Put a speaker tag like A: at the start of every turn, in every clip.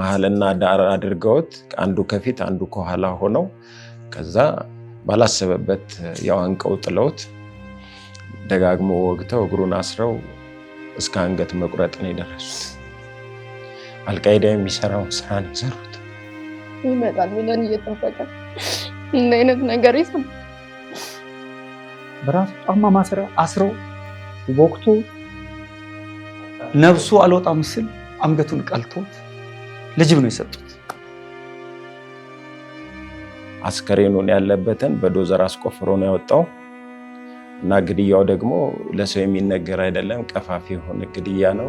A: መሐልና ዳር አድርገውት አንዱ ከፊት አንዱ ከኋላ ሆነው ከዛ ባላሰበበት ያው አንቀው ጥለውት ደጋግሞ ወግተው እግሩን አስረው እስከ አንገት መቁረጥ ነው የደረሱት። አልቃይዳ የሚሰራው ስራ ነው የሰሩት።
B: ይመጣል ብለን እየጠበቀ እንደ አይነት ነገር ይሰማል።
C: በራሱ ጫማ ማሰሪያ አስረው ወቅቱ ነፍሱ አልወጣም ሲል አንገቱን ቀልቶት ለጅብ ነው የሰጡት።
A: አስከሬኑን ያለበትን በዶዘር አስቆፍሮ ነው ያወጣው እና ግድያው ደግሞ ለሰው የሚነገር አይደለም፣ ቀፋፊ የሆነ ግድያ ነው።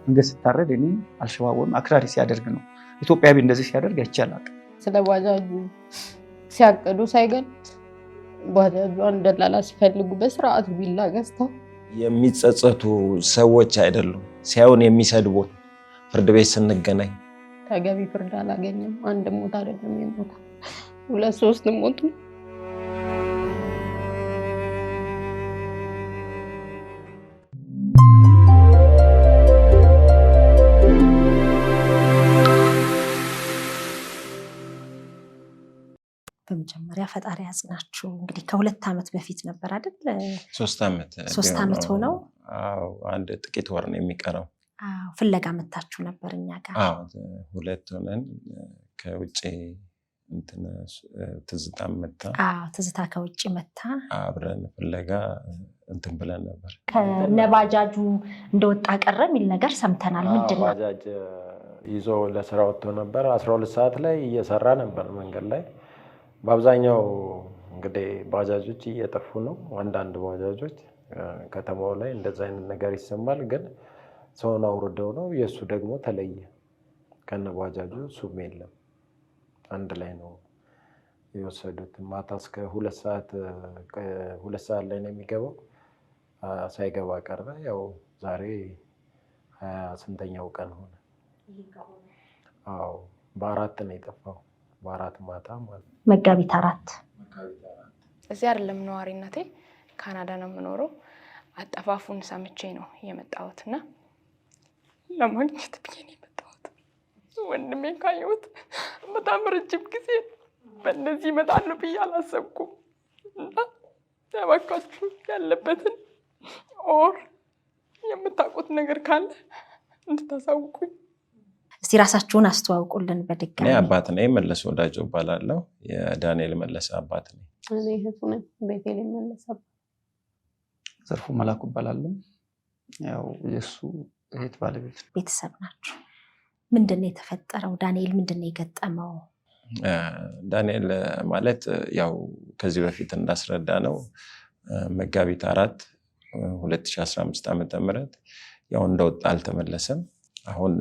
C: አንገት ሲታረድ እኔ አልሸባብን አክራሪ ሲያደርግ ነው ኢትዮጵያዊ እንደዚህ ሲያደርግ አይቻላል።
B: ስለ ባጃጁ ሲያቅዱ ሳይገል ባጃጇን ደላላ ሲፈልጉ በስርዓት ቢላ ገዝተው
A: የሚጸጸቱ ሰዎች አይደሉም ሲያዩን የሚሰድቡን። ፍርድ ቤት ስንገናኝ
B: ተገቢ ፍርድ አላገኘም። አንድ ሞት አይደለም የሞታ 2-3 ሞት።
D: በመጀመሪያ ፈጣሪ ያጽናችሁ። እንግዲህ ከ2 ዓመት በፊት ነበር አይደል?
A: 3
D: ዓመት ሆነው።
A: አዎ አንድ ጥቂት ወር ነው የሚቀረው።
D: አዎ ፍለጋ መታችሁ ነበር እኛ ጋር።
A: አዎ 2 ሆነን ከውጪ ትዝታ መታ።
D: አዎ ትዝታ ከውጪ መታ
A: አብረን ፍለጋ ብለን ነበር።
D: ከነባጃጁ እንደወጣ ቀረ የሚል ነገር ሰምተናል። ምንድነው?
E: ባጃጅ ይዞ ለስራ ወጥቶ ነበር። 12 ሰዓት ላይ እየሰራ ነበር መንገድ ላይ። በአብዛኛው እንግዲህ ባጃጆች እየጠፉ ነው። አንዳንድ ባጃጆች ከተማው ላይ እንደዛ አይነት ነገር ይሰማል። ግን ሰውን አውርደው ነው። የሱ ደግሞ ተለየ። ከነ ባጃጁ ሱም የለም። አንድ ላይ ነው የወሰዱት። ማታ እስከ 2 ሰዓት ላይ ነው የሚገባው። ሳይገባ ቀረ። ያው ዛሬ 28ኛው ቀን ሆነ። አዎ በ4 ነው የጠፋው። በ4 ማታ ማለት
D: መጋቢት 4።
F: እዚህ አይደለም ነዋሪነቴ፣ ካናዳ ነው የምኖረው። አጠፋፉን ሰምቼ ነው የመጣሁትና ለማግኘት ብዬ ነው የመጣሁት። ወንድሜን ካየሁት በጣም ረጅም ጊዜ በእነዚህ ይመጣሉ ብዬ አላሰብኩም እና እባካችሁ ያለበትን ኦር የምታውቁት ነገር ካለ እንድታሳውቁኝ።
D: እስቲ ራሳችሁን አስተዋውቁልን በድጋሚ።
A: እኔ አባት ነኝ፣ መለሰ ወዳጆ እባላለሁ። የዳንኤል መለሰ አባት ነኝ።
B: እኔ እህቱ ነኝ፣ ቤቴሌም መለሰ።
C: ዘርፉ መላኩ እባላለሁ። ያው የሱ እህት ባለቤት።
D: ቤተሰብ ናችሁ። ምንድነው የተፈጠረው? ዳንኤል ምንድነው የገጠመው?
A: ዳንኤል ማለት ያው ከዚህ በፊት እንዳስረዳ ነው መጋቢት 4 2015 ዓ.ም ያው እንደወጣ አልተመለሰም። አሁን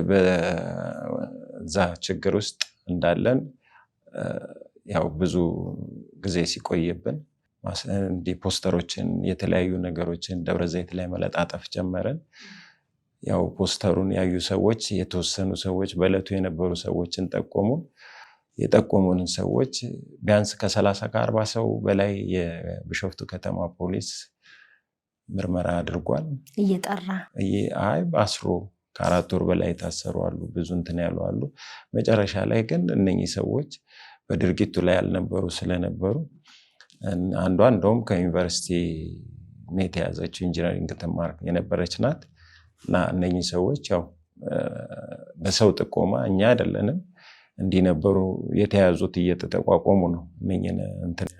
A: በዛ ችግር ውስጥ እንዳለን ያው ብዙ ጊዜ ሲቆይብን እንዲህ ፖስተሮችን የተለያዩ ነገሮችን ደብረ ዘይት ላይ መለጣጠፍ ጀመረን። ያው ፖስተሩን ያዩ ሰዎች የተወሰኑ ሰዎች በእለቱ የነበሩ ሰዎችን ጠቆሙን። የጠቆሙንን ሰዎች ቢያንስ ከ30-40 ሰው በላይ የቢሾፍቱ ከተማ ፖሊስ ምርመራ አድርጓል።
D: እየጠራ
A: አስሮ ከ4 ወር በላይ ታሰሩ አሉ፣ ብዙ ያሉ አሉ። መጨረሻ ላይ ግን እነኚህ ሰዎች በድርጊቱ ላይ ያልነበሩ ስለነበሩ አንዷ እንደውም ከዩኒቨርሲቲ ኔት የያዘችው ኢንጂነሪንግ ተማሪ የነበረች ናት እና እነኚህ ሰዎች ያው በሰው ጥቆማ እኛ አይደለንም እንዲነበሩ የተያዙት እየተጠቋቆሙ ነው።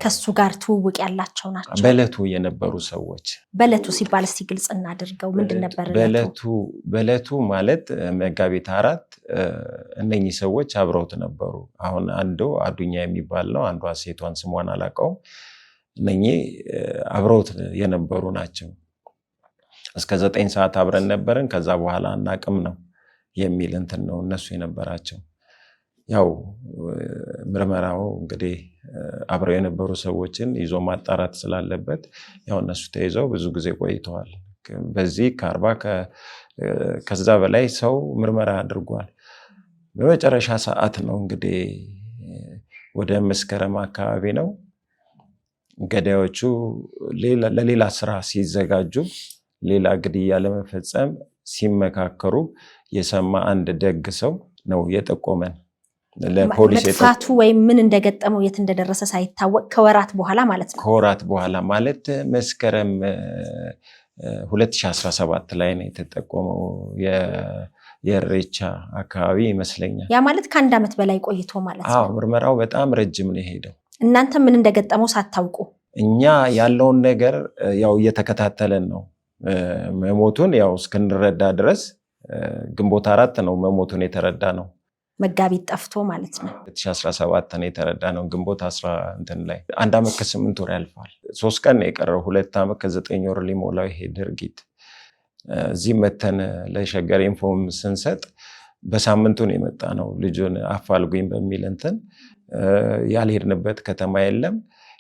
D: ከሱ ጋር ትውውቅ ያላቸው ናቸው።
A: በእለቱ የነበሩ ሰዎች።
D: በእለቱ ሲባል እስቲ ግልጽ እናድርገው። ምንድን ነበር
A: በእለቱ? ማለት መጋቢት 4 እነኚህ ሰዎች አብረውት ነበሩ። አሁን አንዱ አዱኛ የሚባል ነው፣ አንዷ ሴቷን ስሟን አላውቀውም። እነኚህ አብረውት የነበሩ ናቸው። እስከ 9 ሰዓት አብረን ነበርን፣ ከዛ በኋላ አናቅም ነው የሚል ነው እነሱ የነበራቸው። ያው ምርመራው እንግዲህ አብረው የነበሩ ሰዎችን ይዞ ማጣራት ስላለበት ያው እነሱ ተይዘው ብዙ ጊዜ ቆይተዋል። በዚህ ከ40 ከዛ በላይ ሰው ምርመራ አድርጓል። በመጨረሻ ሰዓት ነው እንግዲህ ወደ መስከረም አካባቢ ነው ገዳዮቹ ለሌላ ስራ ሲዘጋጁ ሌላ ግድያ ለመፈጸም ሲመካከሩ የሰማ አንድ ደግ ሰው ነው የጠቆመን ለፖሊስ።
D: መጥፋቱ ወይም ምን እንደገጠመው የት እንደደረሰ ሳይታወቅ ከወራት በኋላ ማለት ነው።
A: ከወራት በኋላ ማለት መስከረም 2017 ላይ ነው የተጠቆመው የኢሬቻ አካባቢ ይመስለኛል።
D: ያ ማለት ከ1 ዓመት በላይ ቆይቶ ማለት ነው።
A: ምርመራው በጣም ረጅም ነው የሄደው።
D: እናንተ ምን እንደገጠመው ሳታውቁ?
A: እኛ ያለውን ነገር ያው እየተከታተለን ነው። መሞቱን ያው እስክንረዳ ድረስ ግንቦት 4 ነው መሞቱን የተረዳ ነው።
D: መጋቢት ጠፍቶ ማለት ነው
A: 2017 ነው የተረዳ ነው። ግንቦት 10 ላይ 1 ዓመት ከ8 ወር ያልፋል። 3 ቀን ነው የቀረው። 2 ዓመት ከ9 ወር ሊሞላው ይሄ ድርጊት። እዚህ መተን ለሸገር ኢንፎም ስንሰጥ በሳምንቱ ነው የመጣ ነው። ልጁን አፋልጉኝ በሚል ያልሄድንበት ከተማ የለም።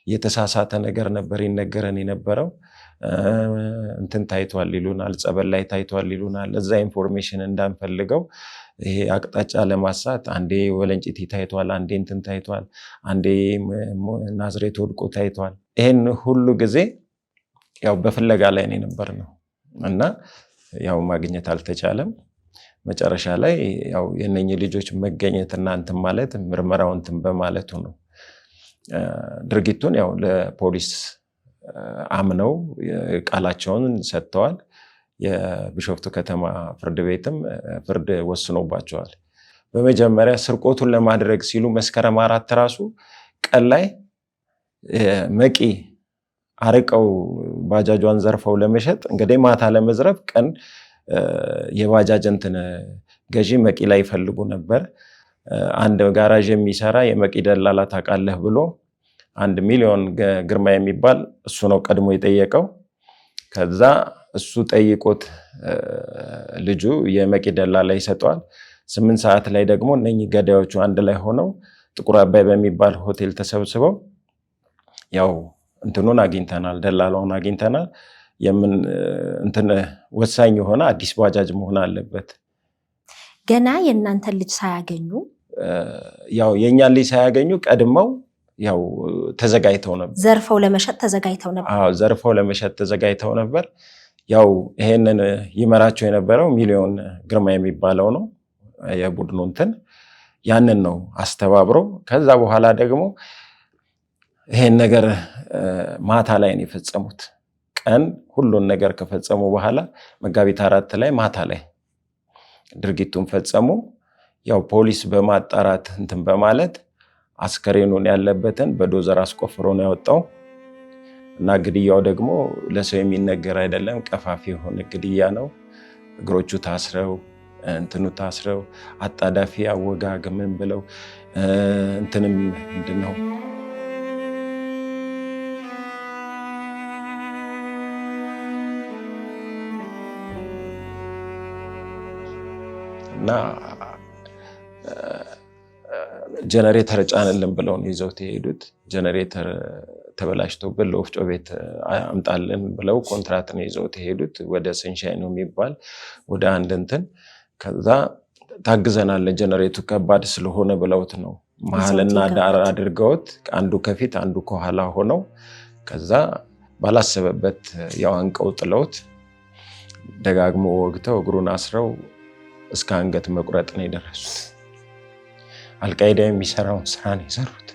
A: የተሳሳተ ነገር ነበር ይነገረን የነበረው። ታይቷል ይሉናል፣ ጸበል ላይ ታይቷል ይሉናል። እዛ ኢንፎርሜሽን እንዳንፈልገው ይሄ አቅጣጫ ለማሳት አንዴ ወለንጭቲ ታይቷል፣ አንዴ ታይቷል፣ አንዴ ናዝሬት ወድቆ ታይቷል። ይሄን ሁሉ ጊዜ ያው በፍለጋ ላይ ነው የነበርነው እና ያው ማግኘት አልተቻለም። መጨረሻ ላይ ያው የነኚህ ልጆች መገኘትና ማለት ምርመራው በማለቱ ነው ድርጊቱን ያው ለፖሊስ አምነው ቃላቸውን ሰጥተዋል። የቢሾፍቱ ከተማ ፍርድ ቤትም ፍርድ ወስኖባቸዋል። በመጀመሪያ ስርቆቱን ለማድረግ ሲሉ መስከረም 4 ራሱ ቀን ላይ መቂ አርቀው ባጃጇን ዘርፈው ለመሸጥ እንግዲህ ማታ ለመዝረፍ ቀን የባጃጅ ገዢ መቂ ላይ ይፈልጉ ነበር። አንድ ጋራዥ የሚሰራ የመቂ ደላላ ታውቃለህ ብሎ 1 ሚሊዮን ግርማ የሚባል እሱ ነው ቀድሞ የጠየቀው። ከዛ እሱ ጠይቆት ልጁ የመቂ ደላላ ይሰጠዋል። 8 ሰዓት ላይ ደግሞ እነኚህ ገዳዮቹ አንድ ላይ ሆነው ጥቁር አባይ በሚባል ሆቴል ተሰብስበው ያው አግኝተናል፣ ደላላውን አግኝተናል። ወሳኝ የሆነ አዲስ ባጃጅ መሆን አለበት።
D: ገና የእናንተን ልጅ ሳያገኙ
A: ያው የኛን ልጅ ሳያገኙ ቀድመው ያው ተዘጋጅተው ነበር።
D: ዘርፈው ለመሸጥ ተዘጋጅተው ነበር።
A: ዘርፈው ለመሸጥ ተዘጋጅተው ነበር። ያው ይሄንን ይመራቸው የነበረው ሚሊዮን ግርማ የሚባለው ነው የቡድኑ ያንን ነው አስተባብሮ። ከዛ በኋላ ደግሞ ይሄን ነገር ማታ ላይ ነው የፈጸሙት። ቀን ሁሉን ነገር ከፈጸሙ በኋላ መጋቢት 4 ላይ ማታ ላይ ድርጊቱን ፈጸሙ። ያው ፖሊስ በማጣራት በማለት አስከሬኑን ያለበትን በዶዘር አስቆፍሮ ነው ያወጣው እና ግድያው ደግሞ ለሰው የሚነገር አይደለም። ቀፋፊ የሆነ ግድያ ነው። እግሮቹ ታስረው ታስረው አጣዳፊ አወጋገምን ብለው ምንድነው እና ጀነሬተር ጫንልን ብለው ነው ይዘውት የሄዱት። ጀነሬተር ተበላሽቶብን ለወፍጮ ቤት አምጣልን ብለው ኮንትራት ነው ይዘውት የሄዱት ወደ ሰንሻይ ነው የሚባል ወደ አንድ ከዛ ታግዘናል ጀነሬቱ ከባድ ስለሆነ ብለውት ነው መሀልና ዳር አድርገውት አንዱ ከፊት አንዱ ከኋላ ሆነው ከዛ ባላሰበበት ያው አንቀው ጥለውት ደጋግሞ ወግተው እግሩን አስረው እስከ አንገት መቁረጥ ነው የደረሱት። አልቃይዳ የሚሰራውን ስራ ነው የሰሩት።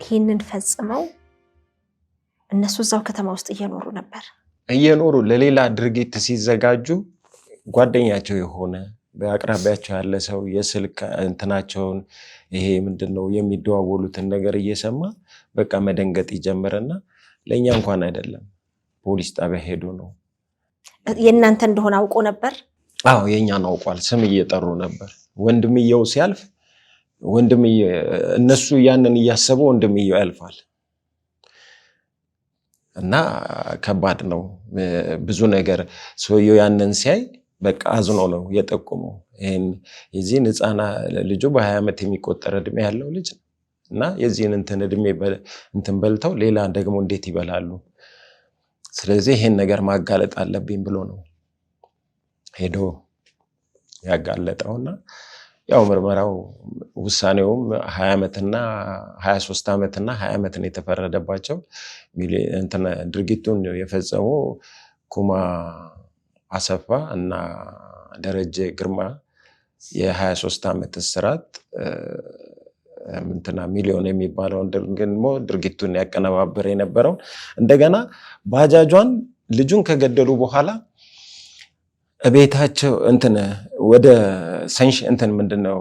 D: ይህንን ፈጽመው እነሱ እዛው ከተማ ውስጥ እየኖሩ ነበር።
A: ለሌላ ድርጊት ሲዘጋጁ ጓደኛቸው የሆነ በአቅራቢያቸው ያለ ሰው የስልክ እንትናቸውን ይሄ ምንድነው የሚደዋወሉትን ነገር እየሰማ በቃ መደንገጥ ይጀምርና ለኛ እንኳን አይደለም ፖሊስ ጣቢያ ሄዶ ነው።
D: የእናንተ እንደሆነ አውቆ ነበር?
A: አዎ የኛን አውቋል። ስም እየጠሩ ነበር። ወንድምየው ሲያልፍ እነሱ ያንን እያሰቡ ወንድምየው ያልፋል እና ከባድ ነው ብዙ ነገር። ሰውየው ያንን ሲያይ በቃ አዝኖ ነው የጠቆመው። የዚህን ልጁ በ20 ዓመት የሚቆጠር እድሜ ያለው ልጅ እና የዚህን እድሜ በልተው ሌላ ደግሞ እንዴት ይበላሉ? ስለዚህ ይሄን ነገር ማጋለጥ አለብኝ ብሎ ነው ሄዶ ያጋለጠውና ያው ምርመራው ውሳኔውም 20 ዓመትና 23 ዓመትና 20 ዓመትን የተፈረደባቸው ድርጊቱን የፈጸሙ ኩማ አሰፋ እና ደረጀ ግርማ የ23 ዓመት እስራት ሚሊዮን የሚባለውን ድርጊቱን ያቀነባበረ የነበረው እንደገና ባጃጇን ልጁን ከገደሉ በኋላ ቤታቸው ወደ ሰንሽ ምንድነው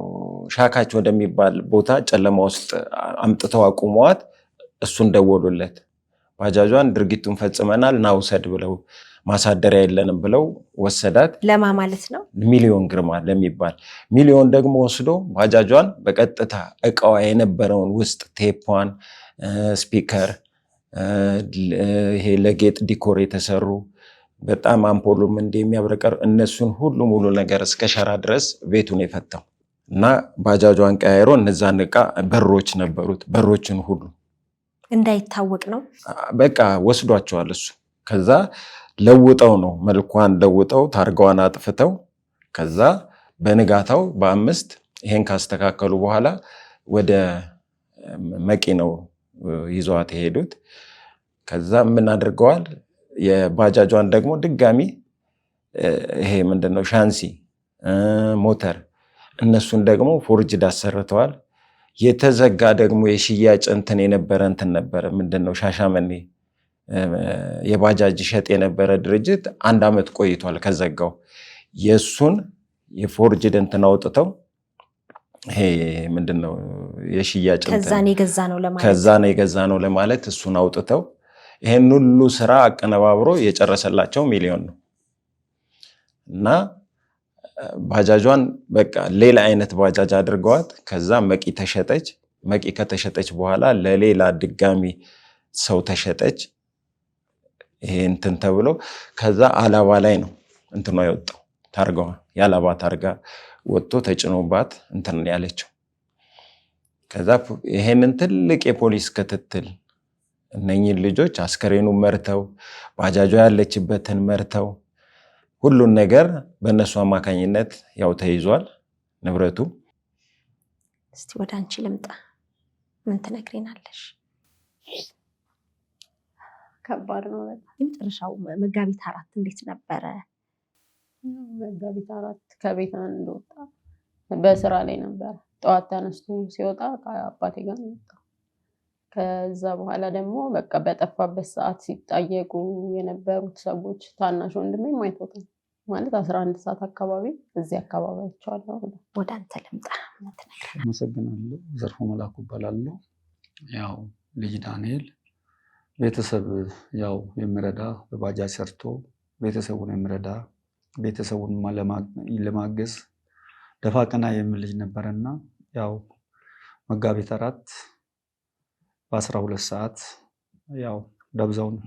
A: ሻካች ወደሚባል ቦታ ጨለማ ውስጥ አምጥተው አቁመዋት እሱን ደወሉለት። ባጃጇን ድርጊቱን ፈጽመናል ናውሰድ ብለው ማሳደሪያ የለንም ብለው ወሰዳት።
D: ለማ ማለት ነው
A: ሚሊዮን ግርማ ለሚባል ሚሊዮን ደግሞ ወስዶ ባጃጇን በቀጥታ እቃዋ የነበረውን ውስጥ ቴፓን፣ ስፒከር፣ ይሄ ለጌጥ ዲኮር የተሰሩ በጣም አምፖሉም እንደሚያብረቀር እነሱን ሁሉ ሙሉ ነገር እስከ ሸራ ድረስ ቤቱን የፈታው እና ባጃጇን ቀያይሮ እነዛን እቃ በሮች ነበሩት በሮችን ሁሉ
D: እንዳይታወቅ ነው
A: በቃ ወስዷቸዋል እሱ። ከዛ ለውጠው ነው መልኳን ለውጠው ታርጋዋን አጥፍተው ከዛ በንጋታው በ5 ይሄን ካስተካከሉ በኋላ ወደ መቂ ነው ይዘዋት የሄዱት። ከዛ ምን አድርገዋል የባጃጇን ደግሞ ድጋሚ ይሄ ምንድነው ሻንሲ ሞተር እነሱን ደግሞ ፎርጅድ አሰርተዋል። የተዘጋ ደግሞ የሽያጭ የነበረ ነበረ ምንድነው ሻሻመኔ የባጃጅ ሸጥ የነበረ ድርጅት 1 ዓመት ቆይቷል ከዘጋው። የሱን የፎርጅድ አውጥተው ይሄ ምንድነው የሽያጭ ከዛ ነው የገዛ ነው ለማለት እሱን አውጥተው ይሄን ሁሉ ስራ አቀነባብሮ የጨረሰላቸው ሚሊዮን ነው። እና ባጃጇን በቃ ሌላ አይነት ባጃጅ አድርገዋት ከዛ መቂ ተሸጠች። መቂ ከተሸጠች በኋላ ለሌላ ድጋሚ ሰው ተሸጠች። ይሄ ተብሎ ከዛ አላባ ላይ ነው የወጣው ታርጋዋ ያላባ ታርጋ ወጥቶ ተጭኖባት ያለችው። ከዛ ይሄንን ትልቅ የፖሊስ ክትትል እነኚህ ልጆች አስከሬኑ መርተው ባጃጇ ያለችበትን መርተው ሁሉን ነገር በእነሱ አማካኝነት ያው ተይዟል ንብረቱ።
D: እስቲ ወደ አንቺ ልምጣ፣ ምን ትነግሪናለሽ?
B: ከባድ ነው በጣም።
D: የመጨረሻው መጋቢት 4 እንዴት ነበረ?
B: መጋቢት 4 ከቤት እንደወጣ በስራ ላይ ነበር። ጠዋት ተነስቶ ሲወጣ ከአባቴ ጋር ነው የወጣው። ከዛ በኋላ ደግሞ በቃ በጠፋበት ሰዓት ሲጣየቁ የነበሩት ሰዎች ታናሽ ወንድሜ ማይቶታል ማለት 11 ሰዓት አካባቢ እዚህ አካባቢ አይቻለሁ።
D: ወደ አንተ ልምጣ።
C: አመሰግናለሁ። ዘርፎ መላኩ እባላለሁ። ያው ልጅ ዳንኤል ቤተሰብ ያው የሚረዳ በባጃጅ ሰርቶ ቤተሰቡን የሚረዳ ቤተሰቡን ለማገዝ ደፋ ቀና የሚል ልጅ ነበርና ያው መጋቢት 4 በ12 ሰዓት ያው ደብዛውን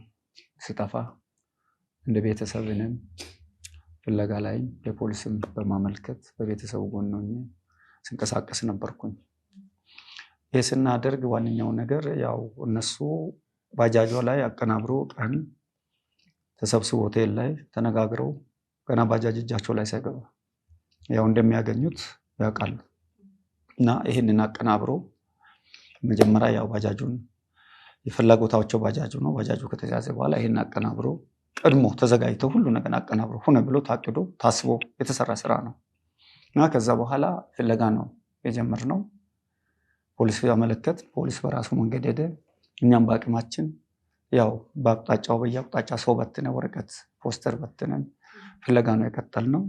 C: ስጠፋ እንደ ቤተሰብንም ፍለጋ ላይ ለፖሊስም በማመልከት በቤተሰቡ ጎን ሆኜ ስንቀሳቀስ ነበርኩኝ። ይህ ስናደርግ ዋነኛው ነገር ያው እነሱ ባጃጇ ላይ አቀናብሮ ቀን ተሰብስቦ ሆቴል ላይ ተነጋግረው ገና ባጃጅ እጃቸው ላይ ሳይገባ ያው እንደሚያገኙት ያውቃሉ እና ይህንን አቀናብሮ መጀመሪያ ያው ባጃጁን የፍላጎታቸው ባጃጁ ነው። ባጃጁ ከተያዘ በኋላ ይሄን አቀናብሮ ቀድሞ ተዘጋጅተው ሁሉ ነገር አቀናብሮ ሆነ ብሎ ታቅዶ ታስቦ የተሰራ ስራ ነው እና ከዛ በኋላ ፍለጋ ነው የጀመርነው። ፖሊስ ያመለከት ፖሊስ በራሱ መንገድ ሄደ። እኛም በአቅማችን ያው በአቅጣጫው በየአቅጣጫ ሰው በትነ ወረቀት ፖስተር በትነን ፍለጋ ነው የቀጠልነው።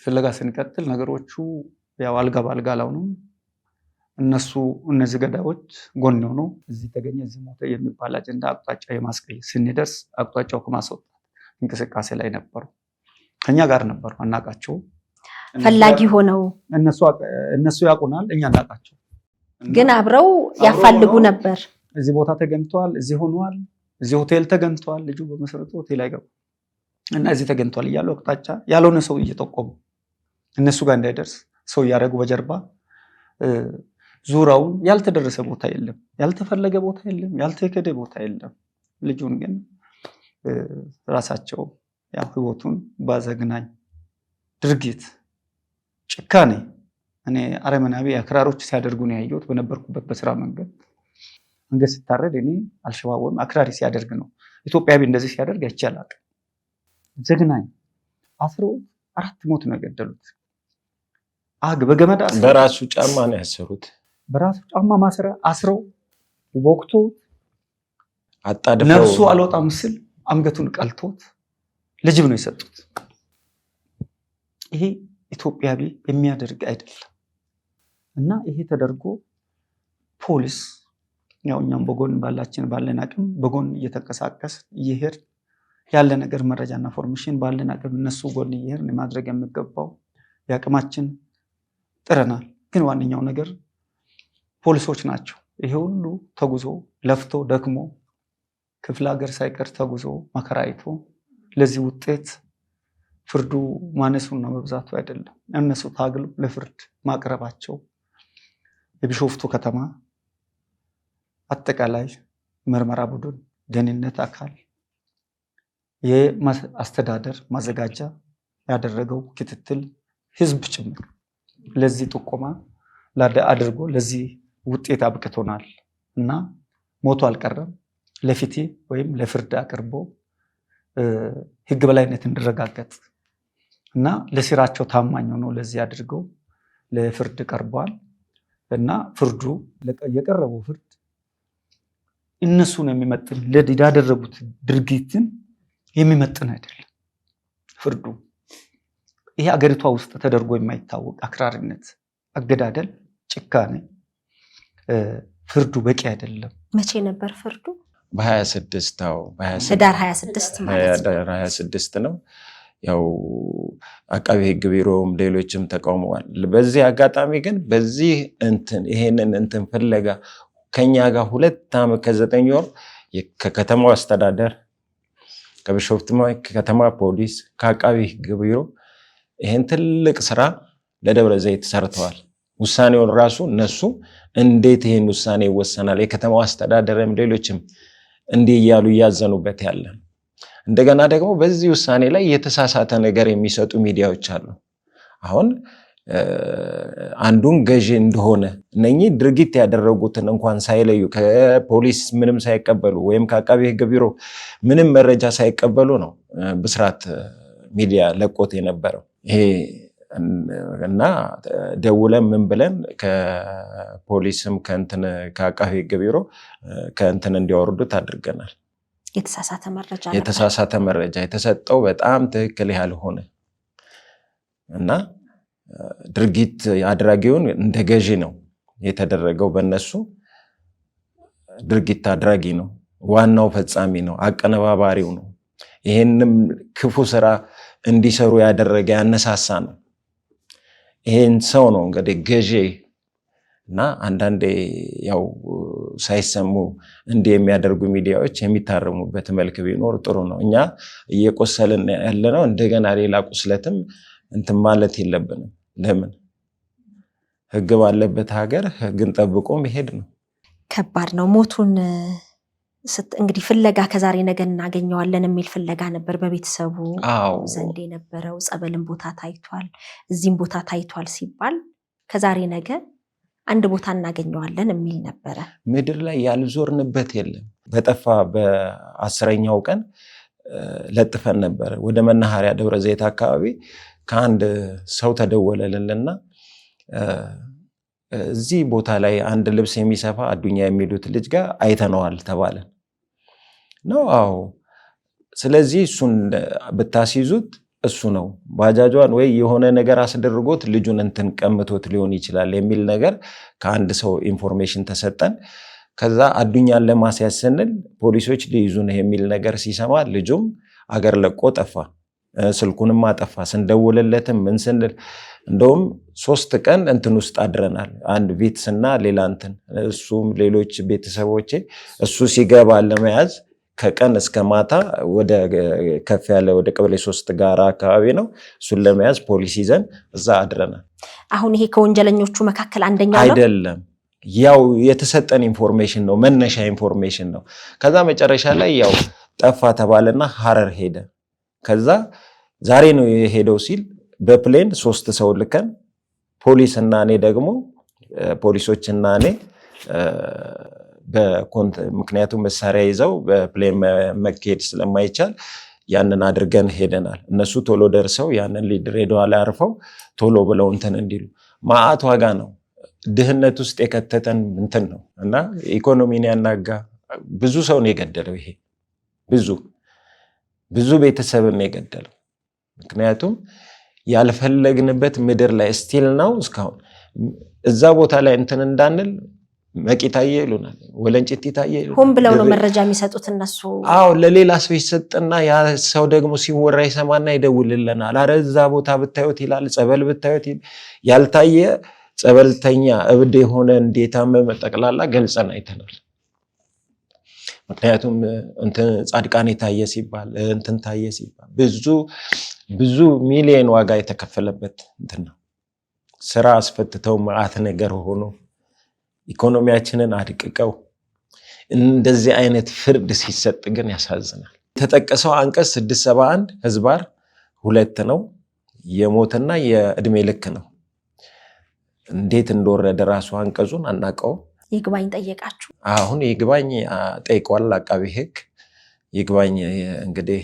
C: ፍለጋ ስንቀጥል ነገሮቹ ያው አልጋ በአልጋ አልሆኑም። እነዚህ ገዳዮች ጎን ሆኖ እዚህ ተገኘ እዚህ ሞተ የሚባል አጀንዳ አቅጣጫ የማስቀየር ስንደርስ አቅጣጫው ከማስወጣት እንቅስቃሴ ላይ ነበሩ። ከኛ ጋር ነበሩ፣ አናቃቸው።
D: ፈላጊ ሆነው
C: እነሱ ያውቁናል፣ እኛ አናቃቸው።
D: ግን አብረው ያፋልጉ ነበር።
C: እዚህ ቦታ ተገኝቷል፣ እዚህ ሆኗል፣ እዚህ ሆቴል ተገኝቷል። ልጁ በመሰረቱ ሆቴል አይገባም እና እዚህ ተገኝቷል እያሉ አቅጣጫ ያልሆነ ሰው እየጠቆሙ እነሱ ጋር እንዳይደርስ ሰው እያደረጉ በጀርባ ዙራውን ያልተደረሰ ቦታ የለም፣ ያልተፈለገ ቦታ የለም፣ ያልተከደ ቦታ የለም። ልጁን ግን ራሳቸው ያው ህይወቱን ባዘግናኝ ድርጊት ጭካኔ እኔ አረመናዊ አክራሮች ሲያደርጉ ነው ያየሁት። በነበርኩበት በስራ መንገድ አንገት ሲታረድ እኔ አልሸባብ ወይም አክራሪ ሲያደርግ ነው። ኢትዮጵያዊ እንደዚህ ሲያደርግ አይቻላል። ዘግናኝ አስሮ 4 ሞት ነው የገደሉት። በገመድ
A: በራሱ ጫማ ነው ያሰሩት።
C: በራሱ ጫማ ማሰሪያ አስረው ወቅቶ
A: አጣድፈው
C: ነፍሱ አልወጣም ሲል አንገቱን ቀልቶት ለጅብ ነው የሰጡት። ይሄ ኢትዮጵያዊ የሚያደርግ አይደለም እና ይሄ ተደርጎ ፖሊስ ያው እኛም በጎን ባለን አቅም በጎን እየተንቀሳቀስ እየሄድ ያለ ነገር መረጃና ኢንፎርሜሽን ባለን አቅም እነሱ ጎን እየሄድ ማድረግ የሚገባው የአቅማችን ጥረናል። ግን ዋነኛው ነገር ፖሊሶች ናቸው። ይሄ ሁሉ ተጉዞ ለፍቶ ደክሞ ክፍለ ሀገር ሳይቀር ተጉዞ መከራ አይቶ ለዚህ ውጤት ፍርዱ ማነሱና መብዛቱ አይደለም፣ እነሱ ታግሎ ለፍርድ ማቅረባቸው የቢሾፍቱ ከተማ አጠቃላይ ምርመራ ቡድን፣ ደህንነት አካል፣ የአስተዳደር ማዘጋጃ ያደረገው ክትትል ህዝብ ጭምር ለዚህ ጥቆማ አድርጎ ለዚህ ውጤት አብቅቶናል እና ሞቶ አልቀረም። ለፊቴ ወይም ለፍርድ አቅርቦ ህግ በላይነት እንዲረጋገጥ እና ለስራቸው ታማኝ ሆኖ ለዚህ አድርገው ለፍርድ ቀርቧል እና ፍርዱ የቀረበው ፍርድ እነሱን የሚመጥን ያደረጉት ድርጊትን የሚመጥን አይደለም። ፍርዱ ይሄ አገሪቷ ውስጥ ተደርጎ የማይታወቅ አክራሪነት፣ አገዳደል፣ ጭካኔ ፍርዱ በቂ አይደለም።
D: መቼ ነበር ፍርዱ?
A: በ26
D: ህዳር 26 ማለት ነው።
A: ህዳር 26 ነው። ያው አቃቤ ህግ ቢሮም ሌሎችም ተቃውመዋል። በዚህ አጋጣሚ ግን በዚህ ይሄንን ፍለጋ ከኛ ጋር 2 ዓመት ከ9 ወር ከከተማው አስተዳደር፣ ከቢሾፍቱ ከተማ ፖሊስ፣ ከአቃቤ ህግ ቢሮ ይሄን ትልቅ ስራ ለደብረ ዘይት ሰርተዋል። ውሳኔውን ራሱ እነሱ እንዴት ይሄን ውሳኔ ይወሰናል፣ የከተማው አስተዳደርም ሌሎችም እንዲህ እያሉ እያዘኑበት ያለ። እንደገና ደግሞ በዚህ ውሳኔ ላይ የተሳሳተ ነገር የሚሰጡ ሚዲያዎች አሉ። አሁን አንዱን ገዢ እንደሆነ እነኚህ ድርጊት ያደረጉትን እንኳን ሳይለዩ ከፖሊስ ምንም ሳይቀበሉ ወይም ከአቃቤ ህግ ቢሮ ምንም መረጃ ሳይቀበሉ ነው ብስራት ሚዲያ ለቆት የነበረው። ይሄ እና ደውለን ምን ብለን ከፖሊስም ከአቃቤ ህግ ቢሮ እንዲያወርዱት አድርገናል። የተሳሳተ መረጃ የተሰጠው በጣም ትክክል ያልሆነ እና ድርጊት አድራጊውን እንደ ገዢ ነው የተደረገው። በእነሱ ድርጊት አድራጊ ነው፣ ዋናው ፈጻሚ ነው፣ አቀነባባሪው ነው። ይሄንም ክፉ ስራ እንዲሰሩ ያደረገ ያነሳሳ ነው። ይሄን ሰው ነው እንግዲህ ገዢ እና አንዳንዴ ያው ሳይሰሙ እንዲህ የሚያደርጉ ሚዲያዎች የሚታረሙበት መልክ ቢኖር ጥሩ ነው። እኛ እየቆሰልን ያለነው እንደገና ሌላ ቁስለትም ማለት የለብንም። ለምን ህግ ባለበት ሀገር ህግን ጠብቆ መሄድ ነው።
D: ከባድ ነው። ሞቱን እንግዲህ ፍለጋ ከዛሬ ነገ እናገኘዋለን የሚል ፍለጋ ነበር በቤተሰቡ ዘንድ የነበረው። ጸበልን ቦታ ታይቷል፣ እዚህም ቦታ ታይቷል ሲባል ከዛሬ ነገ አንድ ቦታ እናገኘዋለን የሚል ነበረ።
A: ምድር ላይ ያልዞርንበት የለም። በጠፋ በ10ኛው ቀን ለጥፈን ነበር። ወደ መናኸሪያ ደብረ ዘይት አካባቢ ከአንድ ሰው ተደወለልንና እዚህ ቦታ ላይ አንድ ልብስ የሚሰፋ አዱኛ የሚሉት ልጅ ጋር አይተነዋል ተባለን ነው። አዎ፣ ስለዚህ እሱን ብታስይዙት እሱ ነው ባጃጇን ወይ የሆነ ነገር አስደርጎት ልጁን ቀምቶት ሊሆን ይችላል የሚል ነገር ከአንድ ሰው ኢንፎርሜሽን ተሰጠን። ከዛ አዱኛን ለማስያዝ ስንል ፖሊሶች ሊይዙ ነው የሚል ነገር ሲሰማ ልጁም አገር ለቆ ጠፋ፣ ስልኩንም አጠፋ። ስንደውልለትም ምን ስንል እንደውም 3 ቀን ውስጥ አድረናል። አንድ ቪትስና ሌላ እሱም ሌሎች ቤተሰቦቼ እሱ ሲገባ ለመያዝ ከቀን እስከ ማታ ወደ ከፍ ያለ ወደ ቀበሌ 3 ጋራ አካባቢ ነው። እሱን ለመያዝ ፖሊስ ይዘን እዛ አድረናል። አሁን
D: ይሄ ከወንጀለኞቹ መካከል አንደኛው ነው
A: አይደለም። ያው የተሰጠን ኢንፎርሜሽን ነው፣ መነሻ ኢንፎርሜሽን ነው። ከዛ መጨረሻ ላይ ያው ጠፋ ተባለና ሐረር ሄደ። ከዛ ዛሬ ነው የሄደው ሲል በፕሌን 3 ሰው ልከን ፖሊስና እኔ ደግሞ ፖሊሶችና እኔ ምክንያቱም መሳሪያ ይዘው በፕሌን መሄድ ስለማይቻል ያንን አድርገን ሄደናል። እነሱ ቶሎ ደርሰው ያንን ድሬዳዋ ላይ አርፈው ቶሎ ብለው እንትን እንዲሉ ማአት ዋጋ ነው ድህነት ውስጥ የከተተን እንትን ነው እና ኢኮኖሚን ያናጋ ብዙ ሰው ነው የገደለው። ይሄ ብዙ ቤተሰብን ነው የገደለው። ምክንያቱም ያልፈለግንበት ምድር ላይ ስቲል ነው እስካሁን እዛ ቦታ ላይ እንትን እንዳንል መቂታዬ ይሉናል፣ ወለንጭቲ ታዬ ይሉናል።
D: ሆን ብለው ነው መረጃ የሚሰጡት እነሱ።
A: አዎ ለሌላ ሰው ይሰጥና ያ ሰው ደግሞ ሲወራ ይሰማና ይደውልልናል። አረ እዛ ቦታ ብታዩት ይላል፣ ጸበል ብታዩት ያልታየ ጸበልተኛ እብድ የሆነ እንደታመመ ጠቅላላ ገልጸን አይተናል። ምክንያቱም እንትን ጻድቃኔ ታየ ሲባል እንትን ታየ ሲባል ብዙ ሚሊዮን ዋጋ የተከፈለበት እንትን ነው። ስራ አስፈትተው መዓት ነገር ሆኖ ኢኮኖሚያችንን አድቅቀው እንደዚህ አይነት ፍርድ ሲሰጥ ግን ያሳዝናል። የተጠቀሰው አንቀጽ 671 ህዝባር 2 ነው። የሞትና የእድሜ ልክ ነው። እንዴት እንደወረደ ራሱ አንቀጹን አናውቀውም።
D: ይግባኝ ጠየቃችሁ?
A: አሁን ይግባኝ ጠይቋል አቃቤ ህግ። ይግባኝ እንግዲህ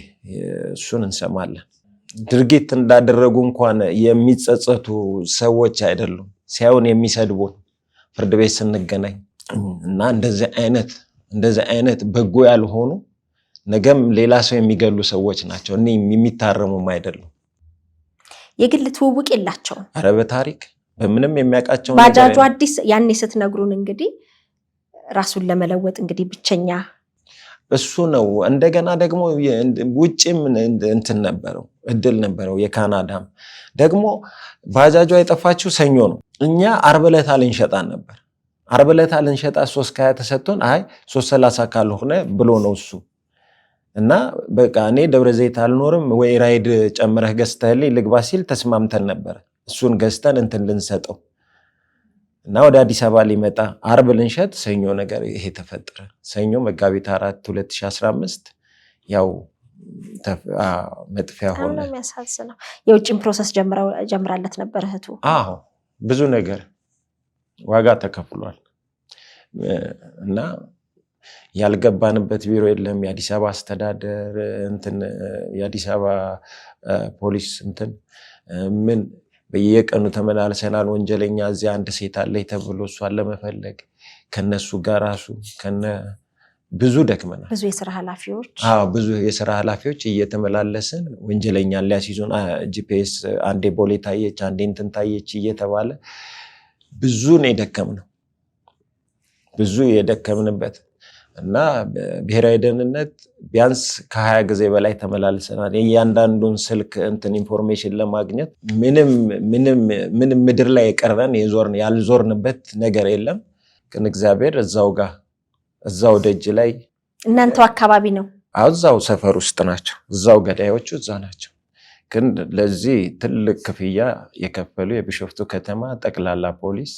A: እሱን እንሰማለን። ድርጊት እንዳደረጉ እንኳን የሚጸጸቱ ሰዎች አይደሉም፣ ሲያዩን የሚሰድቡን ፍርድ ቤት ስንገናኝ እና እንደዚህ አይነት በጎ ያልሆኑ ነገም ሌላ ሰው የሚገሉ ሰዎች ናቸው። እኔ የሚታረሙም አይደሉም።
D: የግል ትውውቅ የላቸውም።
A: ኧረ በታሪክ በምንም የሚያውቃቸው
D: ባጃጁ አዲስ ያኔ ስትነግሩን እንግዲህ ራሱን ለመለወጥ እንግዲህ ብቸኛ
A: እሱ ነው። እንደገና ደግሞ ውጭም እንትን ነበረው እድል ነበረው። የካናዳም ደግሞ ባጃጇ የጠፋችው ሰኞ ነው። እኛ ዓርብ ዕለት ልንሸጣን ነበር። ዓርብ ዕለት ልንሸጣ 320 ተሰጥቶን አይ 330 ካልሆነ ብሎ ነው እሱ እና በቃ እኔ ደብረ ዘይት አልኖርም ወይ ራይድ ጨምረህ ገዝተህልኝ ልግባ ሲል ተስማምተን ነበር። እሱን ገዝተን እንትን ልንሰጠው እና ወደ አዲስ አበባ ሊመጣ ዓርብ ልንሸጥ ሰኞ ነገር ይሄ ተፈጠረ። ሰኞ መጋቢት 4 2015 ያው መጥፊያ ሆነ።
D: የሚያሳዝነው የውጭን ፕሮሰስ ጀምራለት ነበር እህቱ።
A: አዎ ብዙ ነገር ዋጋ ተከፍሏል እና ያልገባንበት ቢሮ የለም። የአዲስ አበባ አስተዳደር እንትን የአዲስ አበባ ፖሊስ እንትን ምን በየቀኑ ተመላልሰናል። ወንጀለኛ እዚያ አንድ ሴት አለች ተብሎ እሷን ለመፈለግ ከነሱ ጋር ራሱ ብዙ ደክመናል። ብዙ የስራ ኃላፊዎች እየተመላለስን ወንጀለኛን ሊያስይዙን ጂፒኤስ አንዴ ቦሌ ታየች አንዴ እንትን ታየች እየተባለ ብዙ ነው የደከምነው። ብዙ የደከምንበት እና ብሔራዊ ደህንነት ቢያንስ ከ20 ጊዜ በላይ ተመላልሰናል። እያንዳንዱን ስልክ እንትን ኢንፎርሜሽን ለማግኘት ምንም ምድር ላይ የቀረን ያልዞርንበት ነገር የለም። ግን እግዚአብሔር እዛው ደጅ ላይ
D: እናንተው አካባቢ ነው።
A: እዛው ሰፈር ውስጥ ናቸው። እዛው ገዳዮቹ እዛ ናቸው። ግን ለዚህ ትልቅ ክፍያ የከፈሉ የቢሾፍቱ ከተማ ጠቅላላ ፖሊስ፣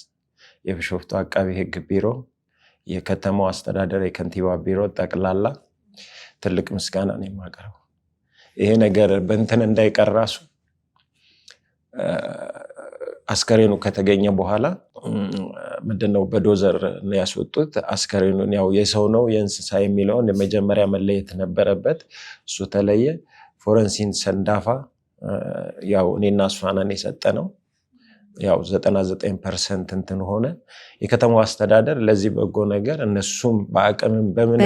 A: የቢሾፍቱ አቃቢ ህግ ቢሮ፣ የከተማው አስተዳደር የከንቲባ ቢሮ ጠቅላላ ትልቅ ምስጋና ነው የማቀርበው። ይሄ ነገር በእንትን እንዳይቀር ራሱ አስከሬኑ ከተገኘ በኋላ ምንድነው በዶዘር ነው ያስወጡት። አስከሬኑን ያው የሰው ነው የእንስሳ የሚለውን የመጀመሪያ መለየት ነበረበት። እሱ ተለየ። ፎረንሲክ ሰንዳፋ ያው እኔና እሷን የሰጠነው ያው 99% እንትን ሆነ። የከተማው አስተዳደር ለዚህ በጎ ነገር እነሱም በአቅምም በምንም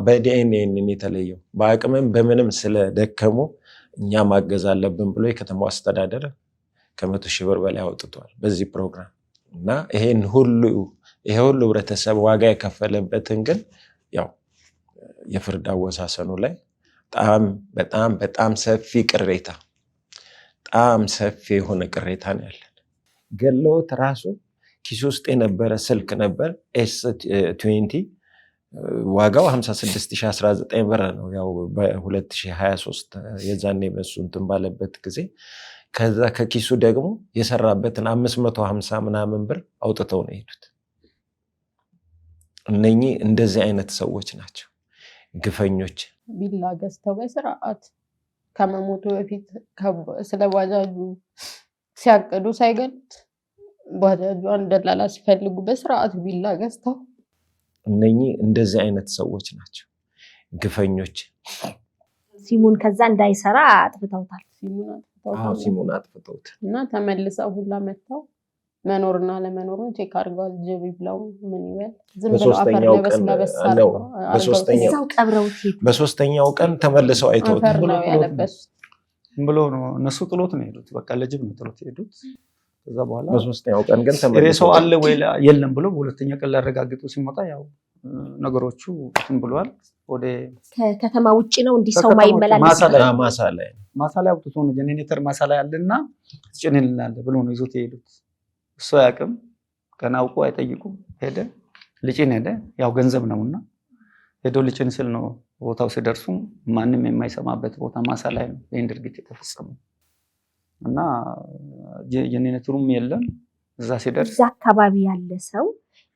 A: በዲኤንኤ የተለየው በአቅምም በምንም ስለደከሙ እኛ ማገዝ አለብን ብሎ የከተማው አስተዳደር ከ100,000 ብር በላይ አውጥቷል በዚህ ፕሮግራም እና ይሄ ሁሉ ህብረተሰብ ዋጋ የከፈለበትን ግን ያው የፍርድ አወሳሰኑ ላይ በጣም ሰፊ ቅሬታ በጣም ሰፊ የሆነ ቅሬታ ነው ያለን። ገለውት ራሱ ኪስ ውስጥ የነበረ ስልክ ነበር S20 ዋጋው 56,019 ብር ነው። ያው በ2023 የዛኔ በሱ እንትን ባለበት ጊዜ ከዛ ከኪሱ ደግሞ የሰራበትን 550 ምናምን ብር አውጥተው ነው የሄዱት። እነኚህ እንደዚህ አይነት ሰዎች ናቸው ግፈኞች።
B: ቢላ ገዝተው በስርዓት ከመሞቱ በፊት ስለ ባጃጁ ሲያቅዱ ሳይገሉት ባጃጇን ደላላ ሲፈልጉ በስርዓት ቢላ ገዝተው
A: እነኚህ እንደዚህ አይነት ሰዎች ናቸው ግፈኞች።
D: ሲሙን ከዛ እንዳይሰራ አጥፍተውታል።
A: ሲሙን አጥፍተውታል
B: እና ተመልሰው ሁላ መጥተው መኖርና ለመኖሩን ቼክ አድርገዋል። ጅብ ይብላው ምን ይበል ዝም ብሎ አፈር ለበስ አድርገው
D: እዛው ቀብረውት
A: በሶስተኛው ቀን ተመልሰው አይተውት
C: ብሎ ነው እነሱ ጥሎት ነው ሄዱት። በቃ ለጅብ ነው ጥሎት ሄዱት። ከዛ በኋላ
A: በሶስተኛው ቀን ግን ተመልሰው
C: ሬሳው አለ ወይ የለም ብሎ በሁለተኛ ቀን ላረጋግጡ ሲመጣ ያው ነገሮቹ እንትን ብሏል። ወደ
D: ከተማ ውጪ ነው እንዲህ ሰው ማይመላለስ
C: ማሳ ላይ አውጥቶ ነው ጀነሬተር ማሳ ላይ አለና ጭንልናል ብሎ ነው ይዞት የሄዱት። እሱ ያቅም ገና አውቆ አይጠይቁም። ሄደ ልጭን ሄደ። ያው ገንዘብ ነውና ሄዶ ልጭን ስል ነው ቦታው ሲደርሱ ማንም የማይሰማበት ቦታ ማሳ ላይ ነው ይሄን ድርጊት የተፈጸመው እና ጀነሬተሩም የለም። እዛ ሲደርስ
D: እዛ አካባቢ ያለ ሰው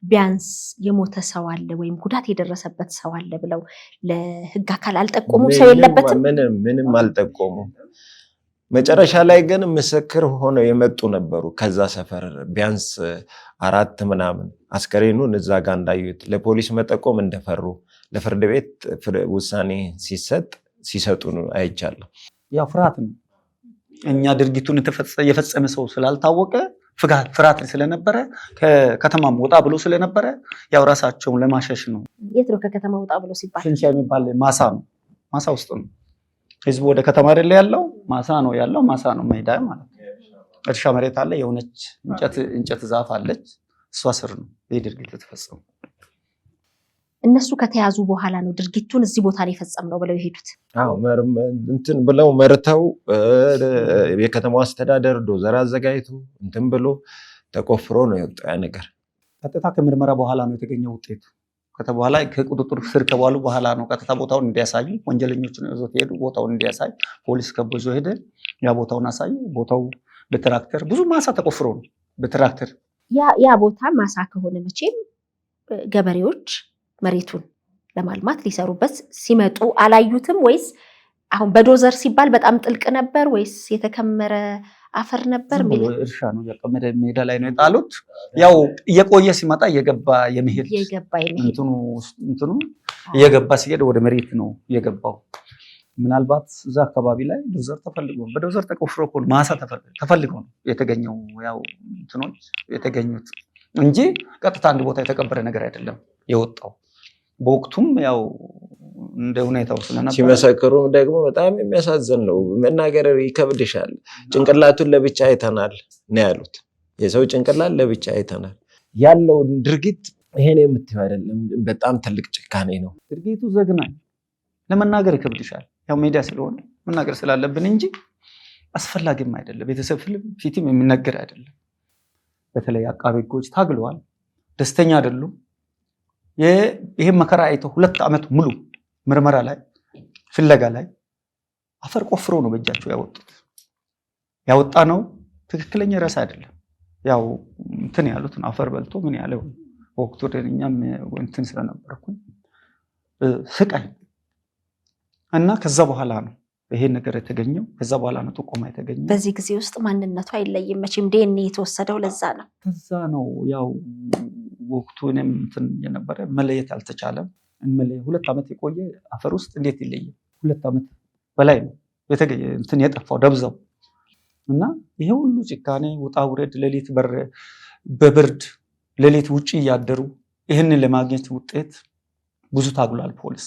D: ቢያንስ የሞተ ሰው አለ ወይም ጉዳት የደረሰበት ሰው አለ ብለው ለህግ አካል አልጠቆሙም? ሰው የለበትም?
A: ምንም አልጠቆሙም። መጨረሻ ላይ ግን ምስክር ሆነው የመጡ ነበሩ። ከዛ ሰፈር ቢያንስ 4 ምናምን አስከሬኑን እዛ ጋር እንዳዩት ለፖሊስ መጠቆም እንደፈሩ ለፍርድ ቤት ውሳኔ ሲሰጡ አይቻለሁ።
C: ያው ፍርሃት ነው። እኛ ድርጊቱን የፈጸመ ሰው ስላልታወቀ ፍርሃት ስለነበረ ከከተማም ወጣ ብሎ ስለነበረ ያው ራሳቸውን ለማሸሽ ነው።
D: የት ነው ከከተማ ወጣ ብሎ ሲባል?
C: ሽንሻ የሚባል ማሳ ነው። ማሳ ውስጥ ነው። ህዝቡ ወደ ከተማ አይደለ ያለው፣ ማሳ ነው ያለው። ማሳ ነው ሜዳ ማለት ነው። እርሻ መሬት አለ፣ የሆነች እንጨት ዛፍ አለች። እሷ ስር ነው ይህ ድርጊት የተፈጸመው።
D: እነሱ ከተያዙ በኋላ ነው ድርጊቱን እዚህ ቦታ ላይ የፈጸምነው ብለው የሄዱት።
A: እንትን ብለው መርተው የከተማው አስተዳደር ዶዘር አዘጋጅቶ እንትን ብሎ ተቆፍሮ ነው የወጣው ያ ነገር።
C: ቀጥታ ከምርመራ በኋላ ነው የተገኘው ውጤቱ። በኋላ ከቁጥጥር ስር ከዋሉ በኋላ ነው ቀጥታ ቦታውን እንዲያሳዩ ወንጀለኞችን ይዞት ሄዱ። ቦታውን እንዲያሳይ ፖሊስ ከቦዞ ሄደ። ያ ቦታውን አሳየ። ቦታው በትራክተር ብዙ ማሳ ተቆፍሮ ነው በትራክተር።
D: ያ ቦታ ማሳ ከሆነ መቼም ገበሬዎች መሬቱን ለማልማት ሊሰሩበት ሲመጡ አላዩትም ወይስ? አሁን በዶዘር ሲባል በጣም ጥልቅ ነበር ወይስ የተከመረ አፈር ነበር?
C: እርሻ ነው ያቀመደ ሜዳ ላይ ነው የጣሉት። ያው እየቆየ ሲመጣ እየገባ የመሄድ እንትኑ እየገባ ሲሄድ ወደ መሬት ነው የገባው። ምናልባት እዛ አካባቢ ላይ ዶዘር ተፈልጎ በዶዘር ተቆፍሮ እኮ ማሳ ተፈልጎ ነው የተገኘው። ያው እንትኖች የተገኙት እንጂ ቀጥታ አንድ ቦታ የተቀበረ ነገር አይደለም የወጣው። በወቅቱም ያው እንደ ሁኔታው ስለነበር
A: ሲመሰክሩ ደግሞ በጣም የሚያሳዝን ነው። መናገር ይከብድሻል። ጭንቅላቱን ለብቻ አይተናል ነው ያሉት። የሰው ጭንቅላት ለብቻ አይተናል ያለውን ድርጊት ይሄን የምትይው አይደለም። በጣም ትልቅ ጭካኔ ነው
C: ድርጊቱ። ዘግናኝ ለመናገር ይከብድሻል። ያው ሚዲያ ስለሆነ መናገር ስላለብን እንጂ አስፈላጊም አይደለም። ቤተሰብ ፊትም የሚነገር አይደለም። በተለይ አቃቤ ሕጎች ታግለዋል፣ ደስተኛ አይደሉም። ይሄን መከራ አይተው 2 ዓመት ሙሉ ምርመራ ላይ ፍለጋ ላይ አፈር ቆፍሮ ነው በእጃቸው ያወጡት። ያወጣ ነው ትክክለኛ ራስ አይደለም። ያው እንትን ያሉት አፈር በልቶ ምን ያለው ወቅቱ ደኛም እንትን ስለነበርኩኝ ስቃይ እና ከዛ በኋላ ነው ይሄ ነገር የተገኘው። ከዛ በኋላ ነው ጥቆማ የተገኘው።
D: በዚህ ጊዜ ውስጥ ማንነቱ አይለይም መቼም ዲኤንኤ የተወሰደው ለዛ ነው።
C: ከዛ ነው ያው ወቅቱ እኔም እንትን የነበረ መለየት አልተቻለም። 2 ዓመት የቆየ አፈር ውስጥ እንዴት ይለያል? 2 ዓመት በላይ ነው የተገኘ እንትን የጠፋው ደብዛው እና ይሄ ሁሉ ጭካኔ ውጣ ውረድ፣ ሌሊት በብርድ ሌሊት ውጪ እያደሩ ይህንን ለማግኘት ውጤት ብዙ ታግሏል ፖሊስ።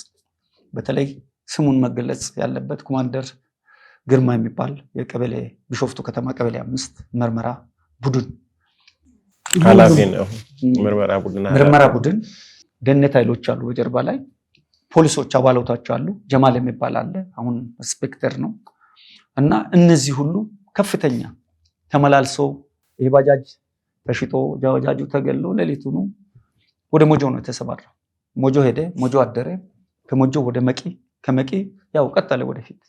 C: በተለይ ስሙን መገለጽ ያለበት ኮማንደር ግርማ የሚባል የቀበሌ ቢሾፍቱ ከተማ ቀበሌ 5 ምርመራ ቡድን
A: ኃላፊ ነው።
C: ምርመራ ቡድን ደህንነት ኃይሎች አሉ በጀርባ ላይ ፖሊሶች አባላቶች አሉ። ጀማል የሚባል አለ፣ አሁን ኢንስፔክተር ነው። እና እነዚህ ሁሉ ከፍተኛ ተመላልሶ ይሄ ባጃጅ ተሽጦ ባጃጁ ተገሎ ሌሊቱኑ ወደ ሞጆ ነው የተሰማራው። ሞጆ ሄደ፣ ሞጆ አደረ። ከሞጆ ወደ መቂ፣ ከመቂ ያው ቀጠለ ወደፊት።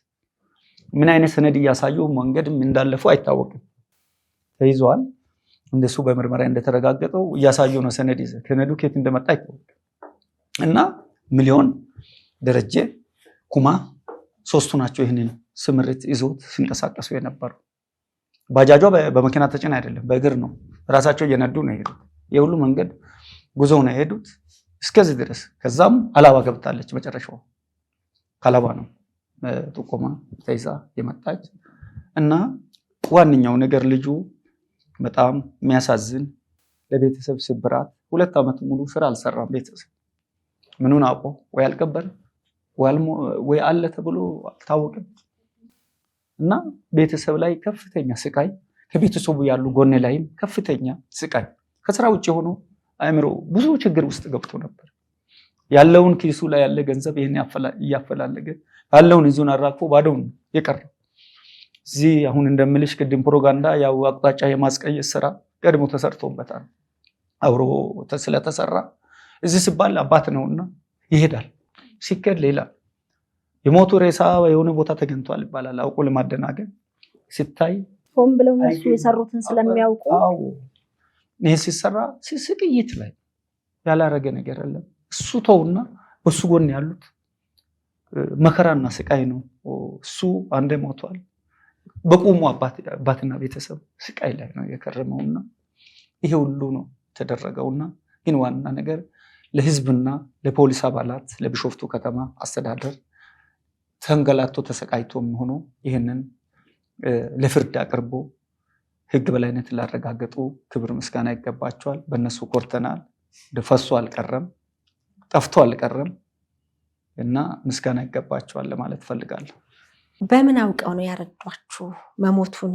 C: ምን አይነት ሰነድ እያሳዩ መንገድም እንዳለፉ አይታወቅም። ተይዟል። እንደሱ በምርመራ እንደተረጋገጠው እያሳዩ ነው ሰነድ ይዘ ከነዱ ከየት እንደመጣ አይታወቅም። እና ሚሊዮን ደረጀ ኩማ 3ቱ ናቸው ይህንን ስምሪት ይዞት ሲንቀሳቀሱ የነበረው። ባጃጇ በመኪና ተጭና አይደለም፣ በእግር ነው። ራሳቸው እየነዱ ነው የሄዱት። የሁሉ መንገድ ጉዞ ነው የሄዱት እስከዚህ ድረስ። ከዛም ሀላባ ገብታለች። መጨረሻው ሀላባ ነው ጥቆማ ተይዛ የመጣች እና ዋነኛው ነገር ልጁ በጣም የሚያሳዝን ለቤተሰብ ስብራት 2 ዓመት ሙሉ ስራ አልሰራም። ቤተሰብ ምኑን አውቆ ወይ አልቀበረ ወይ አለ ተብሎ አልታወቀም። እና ቤተሰብ ላይ ከፍተኛ ስቃይ፣ ከቤተሰቡ ያሉ ጎኔ ላይም ከፍተኛ ስቃይ፣ ከስራ ውጭ ሆኖ አእምሮ ብዙ ችግር ውስጥ ገብቶ ነበር። ያለውን ኪሱ ላይ ያለ ገንዘብ ይሄን እያፈላለገ ያለውን ይዞን አራግፎ ባዶውን የቀረው። እዚህ አሁን እንደምልሽ ቅድም ፕሮፓጋንዳ ያው አቅጣጫ የማስቀየስ ስራ ቀድሞ ተሰርቶበታል። አብሮ ስለተሰራ እዚህ ሲባል አባት ነውና ይሄዳል። ሲከድ ሌላ የሞቱ ሬሳ የሆነ ቦታ ተገኝቷል ይባላል። አውቆ ለማደናገር ሲታይ
D: ሆን ብለው እነሱ የሰሩትን ስለሚያውቁ
C: ይሄ ሲሰራ ሲስቅይት ላይ ያላረገ ነገር የለም። እሱ ተውና በሱ ጎን ያሉት መከራና ስቃይ ነው። እሱ አንዴ ሞቷል። በቁሙ አባትና ቤተሰብ ስቃይ ላይ ነው የከረመውና ይሄ ሁሉ ነው ተደረገውና ግን ዋና ነገር ለህዝብና ለፖሊስ አባላት ለቢሾፍቱ ከተማ አስተዳደር ተንገላቶ ተሰቃይቶም ሆኖ ይህንን ለፍርድ አቅርቦ ህግ በላይነት ላረጋገጡ ክብር ምስጋና ይገባቸዋል። በእነሱ ኮርተናል። ደፈሱ አልቀረም፣ ጠፍቶ አልቀረም እና ምስጋና ይገባቸዋል ለማለት ፈልጋለሁ።
D: በምን አውቀው ነው ያረዷችሁ መሞቱን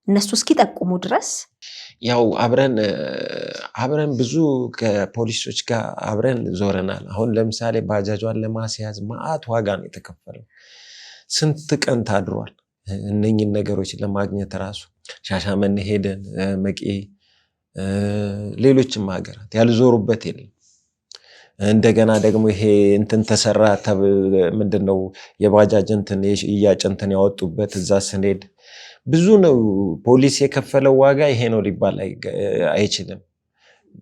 D: እነሱ እስኪጠቁሙ ድረስ?
A: ያው አብረን ብዙ ከፖሊሶች ጋር አብረን ዞረናል። አሁን ለምሳሌ ባጃጇን ለማስያዝ መዓት ዋጋ ነው የተከፈለው። ስንት ቀን ታድሯል እነኝን ነገሮች ለማግኘት ራሱ። ሻሸመኔ ሄደን መቂ፣ ሌሎችም ሀገራት ያልዞሩበት የለም። እንደገና ደግሞ ይሄ እንትን ተሰራ ምንድነው የባጃጅ እንትን የሽያጭ እንትን ያወጡበት እዛ ስንሄድ ብዙ ነው። ፖሊስ የከፈለው ዋጋ ይሄ ነው ሊባል አይችልም።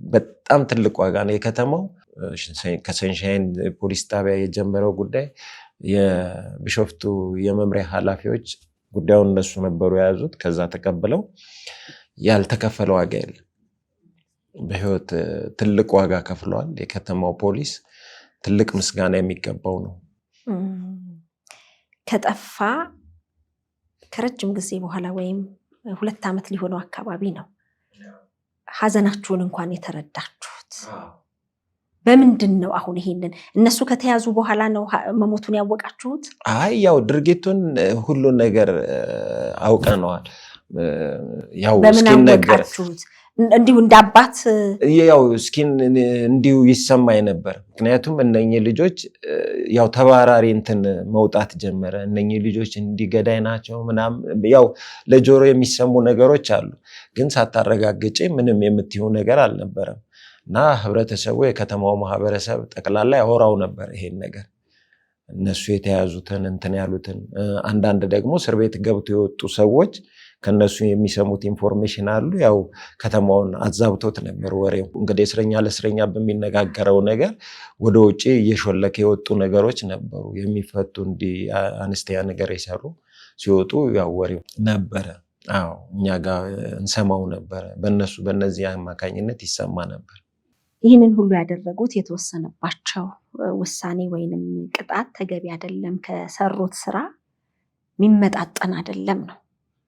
A: በጣም ትልቅ ዋጋ ነው የከተማው። ከሰንሻይን ፖሊስ ጣቢያ የጀመረው ጉዳይ የቢሾፍቱ የመምሪያ ኃላፊዎች ጉዳዩን እነሱ ነበሩ የያዙት። ከዛ ተቀብለው ያልተከፈለ ዋጋ የለም። በህይወት ትልቅ ዋጋ ከፍለዋል። የከተማው ፖሊስ ትልቅ ምስጋና የሚገባው ነው።
D: ከጠፋ ከረጅም ጊዜ በኋላ ወይም 2 ዓመት ሊሆነው አካባቢ ነው ሀዘናችሁን እንኳን የተረዳችሁት። በምንድን ነው አሁን ይሄንን እነሱ ከተያዙ በኋላ ነው መሞቱን ያወቃችሁት?
A: አይ ያው ድርጊቱን ሁሉን ነገር አውቀነዋል። ያው
D: በምን አወቃችሁት? እንዲሁ እንዳባት
A: ያው እስኪን እንዲሁ ይሰማኝ ነበር። ምክንያቱም እነኚህ ልጆች ያው ተባራሪ እንትን መውጣት ጀመረ። እነኚህ ልጆች እንዲገዳይ ናቸው ምናምን ያው ለጆሮ የሚሰሙ ነገሮች አሉ፣ ግን ሳታረጋግጪ ምንም የምትይው ነገር አልነበረም። እና ህብረተሰቡ የከተማው ማህበረሰብ ጠቅላላ ያወራው ነበር ይሄን ነገር። እነሱ የተያዙትን እንትን ያሉትን አንዳንድ ደግሞ እስር ቤት ገብቶ የወጡ ሰዎች ከነሱ የሚሰሙት ኢንፎርሜሽን አሉ። ያው ከተማውን አዛብቶት ነበር ወሬው። እንግዲህ እስረኛ ለእስረኛ በሚነጋገረው ነገር ወደ ውጭ እየሾለከ የወጡ ነገሮች ነበሩ። የሚፈቱ እንዲህ አነስተኛ ነገር የሰሩ ሲወጡ ያው ወሬው ነበረ። አዎ እኛ ጋር እንሰማው ነበረ። በእነዚህ አማካኝነት ይሰማ ነበር።
D: ይህንን ሁሉ ያደረጉት የተወሰነባቸው ውሳኔ ወይንም ቅጣት ተገቢ አይደለም፣ ከሰሩት ስራ የሚመጣጠን አይደለም ነው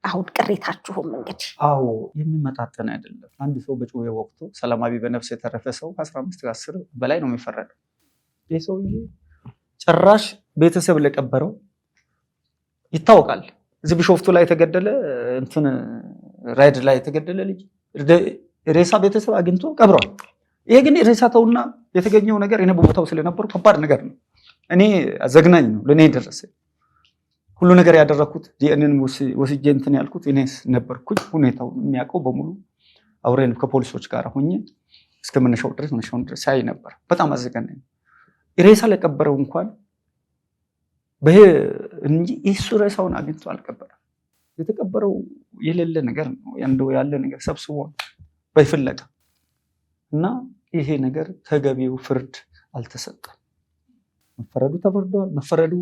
D: አሁን ቅሬታችሁም? እንግዲህ
C: አዎ የሚመጣጠን አይደለም። አንድ ሰው በጩቤ ወቅቱ ሰላማዊ በነፍስ የተረፈ ሰው ከ15-10 በላይ ነው የሚፈረደው። ይህ ሰውዬ ጭራሽ ቤተሰብ ለቀበረው ይታወቃል። እዚህ ቢሾፍቱ ላይ የተገደለ እንትን ራይድ ላይ የተገደለ ልጅ ሬሳ ቤተሰብ አግኝቶ ቀብረዋል። ይሄ ግን ሬሳ ተውና የተገኘው ነገር እኔ በቦታው ስለነበሩ ከባድ ነገር ነው። እኔ አዘግናኝ ነው ለእኔ ደረሰ። ሁሉ ነገር ያደረኩት ዲኤንኤን ወስጄ እንትን ያልኩት እኔ ነበርኩኝ። ሁኔታው የሚያውቀው በሙሉ አውሬን ከፖሊሶች ጋር ሆኜ እስከ መነሻው ድረስ ሳይ ነበር። በጣም አዘገናኝ። ሬሳ ለቀበረው እንኳን እንጂ እሱ ሬሳውን አግኝቶ አልቀበረም። የተቀበረው የሌለ ነገር ነው ያለ ነገር ሰብስቦ በፍለጋ እና ይሄ ነገር ተገቢው ፍርድ አልተሰጠም። መፈረዱ ተፈርዷል። መፈረዱ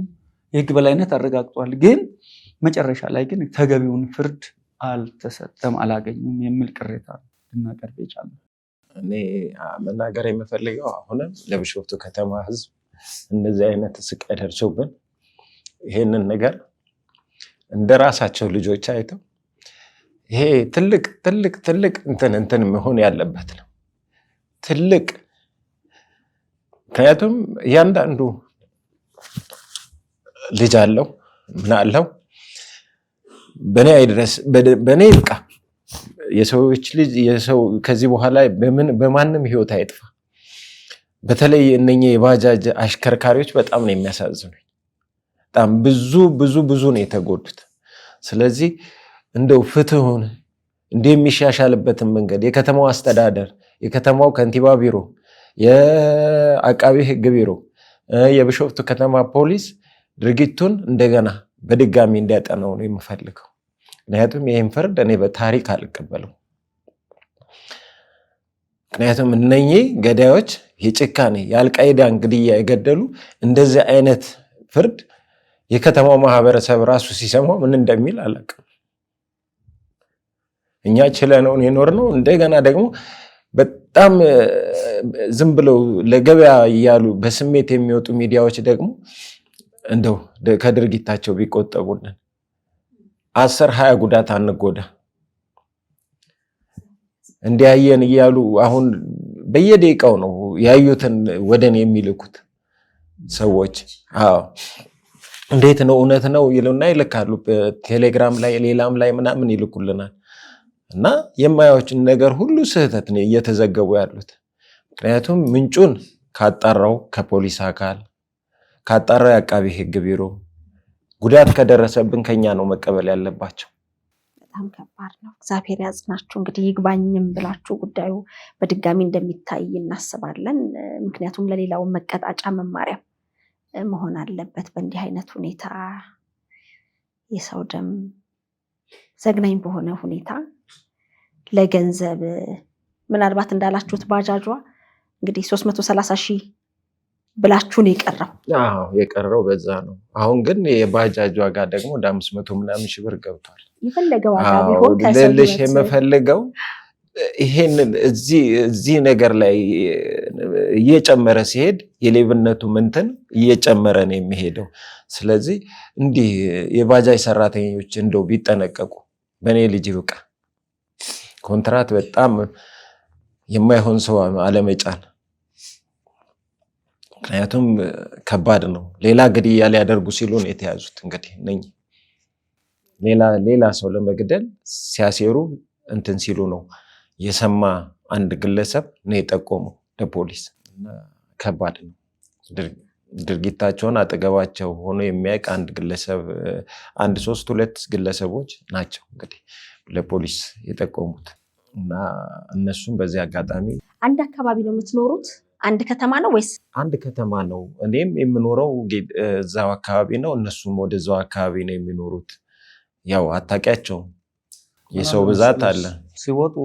C: የህግ በላይነት አረጋግጧል። ግን መጨረሻ ላይ ግን ተገቢውን ፍርድ አልተሰጠም፣ አላገኙም የሚል ቅሬታ ልናቀርብ የቻልነው።
A: እኔ መናገር የምፈልገው አሁንም ለቢሾፍቱ ከተማ ህዝብ እንደዚህ አይነት ስቃይ ደርሶብን ይሄንን ነገር እንደ ራሳቸው ልጆች አይተው ይሄ ትልቅ ትልቅ ትልቅ እንትን መሆን ያለበት ነው። ትልቅ ምክንያቱም እያንዳንዱ ልጅ አለው ምን አለው በእኔ አይድረስ በእኔ ይብቃ። የሰዎች ልጅ የሰው ከዚህ በኋላ በማንም ህይወት አይጥፋ። በተለይ እነኚህ የባጃጅ አሽከርካሪዎች በጣም ነው የሚያሳዝኑኝ። በጣም ብዙ ነው የተጎዱት። ስለዚህ እንደው ፍትሁን እንደሚሻሻልበትን መንገድ የከተማው አስተዳደር፣ የከተማው ከንቲባ ቢሮ፣ የአቃቢ ህግ ቢሮ፣ የቢሾፍቱ ከተማ ፖሊስ ድርጊቱን እንደገና በድጋሚ እንዲያጠናው ነው የምፈልገው። ምክንያቱም ይህን ፍርድ እኔ በታሪክ አልቀበለው። ምክንያቱም እነኚህ ገዳዮች የጭካኔ የአልቃይዳን ግድያ የገደሉ እንደዚህ አይነት ፍርድ የከተማው ማህበረሰብ ራሱ ሲሰማው ምን እንደሚል አላውቅም። እኛ ችለነውን የኖርነው እንደገና ደግሞ በጣም ዝም ብለው ለገበያ እያሉ በስሜት የሚወጡ ሚዲያዎች ደግሞ እንደው ከድርጊታቸው ቢቆጠቡልን 10-20 ጉዳት አንጎዳ። እንዲያየን እያሉ አሁን በየደቂቃው ነው ያዩትን ወደን የሚልኩት ሰዎች። አዎ እንዴት ነው እውነት ነው ይሉና ይልካሉ። በቴሌግራም ላይ ሌላም ላይ ምናምን ይልኩልናል። እና የማያዩትን ነገር ሁሉ ስህተት ነው እየተዘገቡ ያሉት። ምክንያቱም ምንጩን ካጣራው ከፖሊስ አካል ካጣራው የአቃቢ ህግ ቢሮ ጉዳት ከደረሰብን ከኛ ነው መቀበል ያለባቸው።
D: በጣም ከባድ ነው። እግዚአብሔር ያጽናችሁ። እንግዲህ ይግባኝም ብላችሁ ጉዳዩ በድጋሚ እንደሚታይ እናስባለን። ምክንያቱም ለሌላው መቀጣጫ መማሪያ መሆን አለበት። በእንዲህ አይነት ሁኔታ የሰው ደም ዘግናኝ በሆነ ሁኔታ ለገንዘብ ምናልባት እንዳላችሁት ባጃጇ እንግዲህ 330,000 ብላችሁን የቀረው በዛ ነው። አሁን ግን የባጃጅ ዋጋ ደግሞ ወደ 500 ምናምን ሺህ ብር ገብቷል። የፈለገው ዋጋ ቢሆን
A: ልልሽ የምፈልገው ይሄንን እዚህ ነገር ላይ እየጨመረ ሲሄድ የሌብነቱ ምንትን እየጨመረ ነው የሚሄደው። ስለዚህ እንዲህ የባጃጅ ሰራተኞች እንደው ቢጠነቀቁ በእኔ ልጅ ይብቃ። ኮንትራት በጣም የማይሆን ሰው አለመጫን። ምክንያቱም ከባድ ነው። ሌላ ግድያ ሊያደርጉ ሲሉ ነው የተያዙት። እንግዲህ ሌላ ሰው ለመግደል ሲያሴሩ እንትን ሲሉ ነው የሰማ አንድ ግለሰብ ነው የጠቆመው ለፖሊስ። ከባድ ነው ድርጊታቸውን አጠገባቸው ሆኖ የሚያውቅ አንድ ግለሰብ አንድ 2 ግለሰቦች ናቸው እንግዲህ ለፖሊስ የጠቆሙት። እና እነሱም በዚህ አጋጣሚ
D: አንድ አካባቢ ነው የምትኖሩት? አንድ ከተማ ነው ወይስ?
A: አንድ ከተማ ነው። እኔም የምኖረው እዛው አካባቢ ነው፣ እነሱም ወደዛው አካባቢ ነው የሚኖሩት። ያው አታውቂያቸውም፣ የሰው ብዛት አለ።
C: ሲወጡ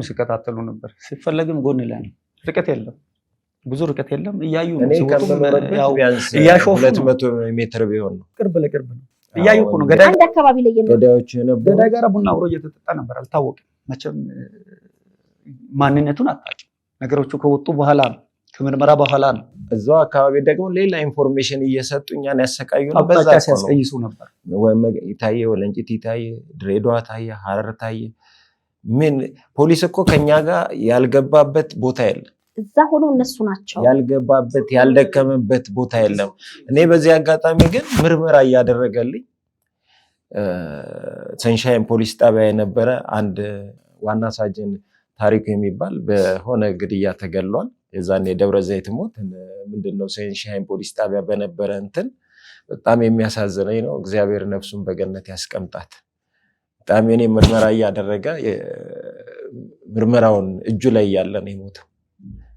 C: ሲከታተሉ ነበር። ሲፈለግም ጎን ላይ ነው፣ ርቀት የለም፣ ብዙ ርቀት የለም። እያዩ ነው ሲወጡ፣
A: እያሾፉ 200 ሜትር ቢሆን ነው፣
C: ቅርብ ለቅርብ ነው። እያዩ ነው።
D: አንድ አካባቢ ላይ
A: ገዳዮች የነበሩ
C: ገዳይ ጋር ቡና አብሮ እየተጠጣ ነበር። አልታወቅም፣ መቼም ማንነቱን አታውቅም። ነገሮቹ ከወጡ በኋላ ነው፣ ከምርመራ በኋላ ነው።
A: እዛው አካባቢ ደግሞ ሌላ ኢንፎርሜሽን እየሰጡ እኛን ያሰቃዩ ነው።
C: በዛ ሲያስቀይሱ ነበር።
A: ታየ፣ ወለንጭቲ ታየ፣ ድሬዳዋ ታየ፣ ሐረር ታየ። ምን ፖሊስ እኮ ከኛ ጋር ያልገባበት ቦታ የለም።
D: እዛ ሆኖ እነሱ ናቸው
A: ያልገባበት ያልደከመበት ቦታ የለም። እኔ በዚህ አጋጣሚ ግን ምርመራ እያደረገልኝ ሰንሻይን ፖሊስ ጣቢያ የነበረ አንድ ዋና ሳጅን ታሪኩ የሚባል በሆነ ግድያ ተገሏል። የዛኔ የደብረ ዘይት ሞት ምንድነው ሰንሻይን ፖሊስ ጣቢያ በነበረ እንትን በጣም የሚያሳዝነኝ ነው። እግዚአብሔር ነፍሱን በገነት ያስቀምጣት። በጣም የኔ ምርመራ እያደረገ ምርመራውን እጁ ላይ ያለ ነው የሞተው።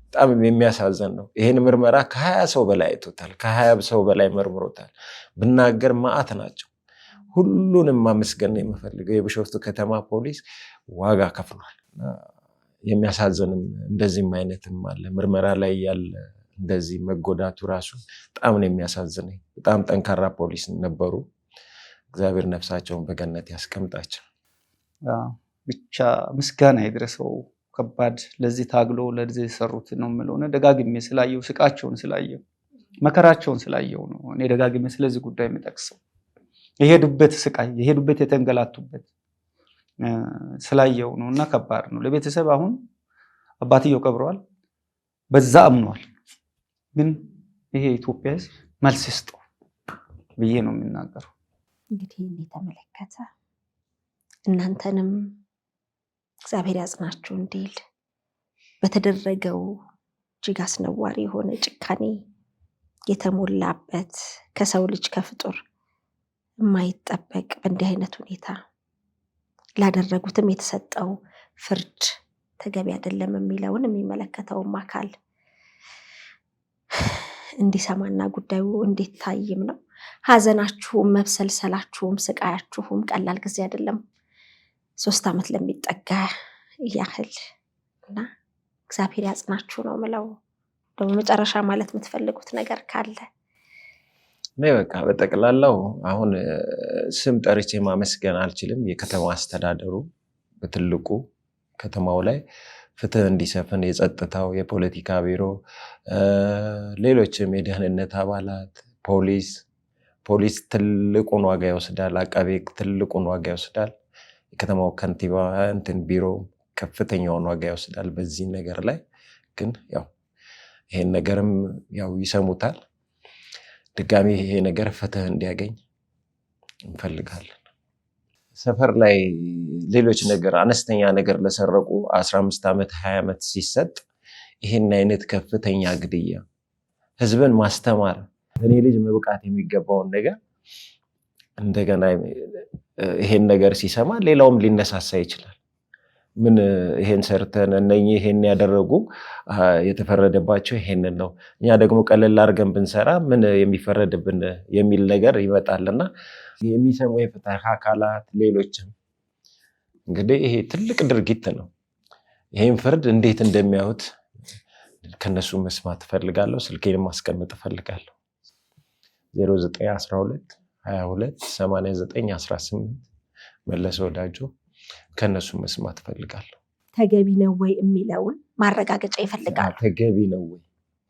A: በጣም የሚያሳዝን ነው። ይሄን ምርመራ ከ20 ሰው በላይ አይቶታል። ከ20 ሰው በላይ መርምሮታል። ብናገር መዓት ናቸው። ሁሉንም ማመስገን ነው የምፈልገው። የቢሾፍቱ ከተማ ፖሊስ ዋጋ ከፍሏል። የሚያሳዝንም እንደዚህም አይነትም አለ። ምርመራ ላይ ያለ እንደዚህ መጎዳቱ ራሱ በጣም ነው የሚያሳዝነኝ። በጣም ጠንካራ ፖሊስ ነበሩ። እግዚአብሔር ነፍሳቸውን በገነት ያስቀምጣቸው።
C: ብቻ ምስጋና ይድረሰው። ከባድ ለዚህ ታግሎ ለዚህ የሰሩት ነው የምለው። ደጋግሜ ስላየው ስቃቸውን ስላየው መከራቸውን ስላየው ነው እኔ ደጋግሜ ስለዚህ ጉዳይ የምጠቅሰው። የሄዱበት ስቃይ የሄዱበት የተንገላቱበት ስላየው ነው እና ከባድ ነው ለቤተሰብ። አሁን አባትየው ቀብረዋል፣ በዛ አምኗል። ግን ይሄ ኢትዮጵያ ሕዝብ መልስ ይስጠው ብዬ ነው የምናገረው።
D: እንግዲህ የተመለከተ እናንተንም እግዚአብሔር ያጽናችሁ እንዲል በተደረገው እጅግ አስነዋሪ የሆነ ጭካኔ የተሞላበት ከሰው ልጅ ከፍጡር የማይጠበቅ በእንዲህ አይነት ሁኔታ ላደረጉትም የተሰጠው ፍርድ ተገቢ አይደለም የሚለውን የሚመለከተውም አካል እንዲሰማና ጉዳዩ እንዲታይም ነው። ሀዘናችሁም መብሰልሰላችሁም ስቃያችሁም ቀላል ጊዜ አይደለም። 3 ዓመት ለሚጠጋ ያህል እና እግዚአብሔር ያጽናችሁ ነው ምለው። ደግሞ መጨረሻ ማለት የምትፈልጉት ነገር ካለ?
A: በቃ በጠቅላላው አሁን ስም ጠርቼ ማመስገን አልችልም። የከተማ አስተዳደሩ በትልቁ ከተማው ላይ ፍትህ እንዲሰፍን የጸጥታው፣ የፖለቲካ ቢሮ፣ ሌሎችም የደህንነት አባላት፣ ፖሊስ ትልቁን ዋጋ ይወስዳል። አቃቤ ሕግ ትልቁን ዋጋ ይወስዳል። የከተማው ከንቲባ ቢሮ ከፍተኛውን ዋጋ ይወስዳል በዚህ ነገር ላይ። ግን ያው ይሄን ነገርም ያው ይሰሙታል። ድጋሚ ይሄ ነገር ፍትህ እንዲያገኝ እንፈልጋለን። ሰፈር ላይ ሌሎች ነገር አነስተኛ ነገር ለሰረቁ 15 ዓመት 20 ዓመት ሲሰጥ ይሄን አይነት ከፍተኛ ግድያ ህዝብን ማስተማር እኔ ልጅ መብቃት የሚገባውን ነገር እንደገና ይሄን ነገር ሲሰማ ሌላውም ሊነሳሳ ይችላል። ምን ይሄን ሰርተን እነኚህ ይሄን ያደረጉ የተፈረደባቸው ይሄንን ነው፣ እኛ ደግሞ ቀለል አድርገን ብንሰራ ምን የሚፈረድብን የሚል ነገር ይመጣልና የሚሰሙ የፍትህ አካላት ሌሎችም እንግዲህ ይሄ ትልቅ ድርጊት ነው። ይሄን ፍርድ እንዴት እንደሚያዩት ከነሱ መስማት እፈልጋለሁ። ስልኬን ማስቀመጥ እፈልጋለሁ። 0912 22 89 18 መለሰ ወዳጆ ከነሱ መስማት እፈልጋለሁ።
D: ተገቢ ነው ወይ የሚለውን ማረጋገጫ ይፈልጋሉ።
A: ተገቢ ነው ወይ?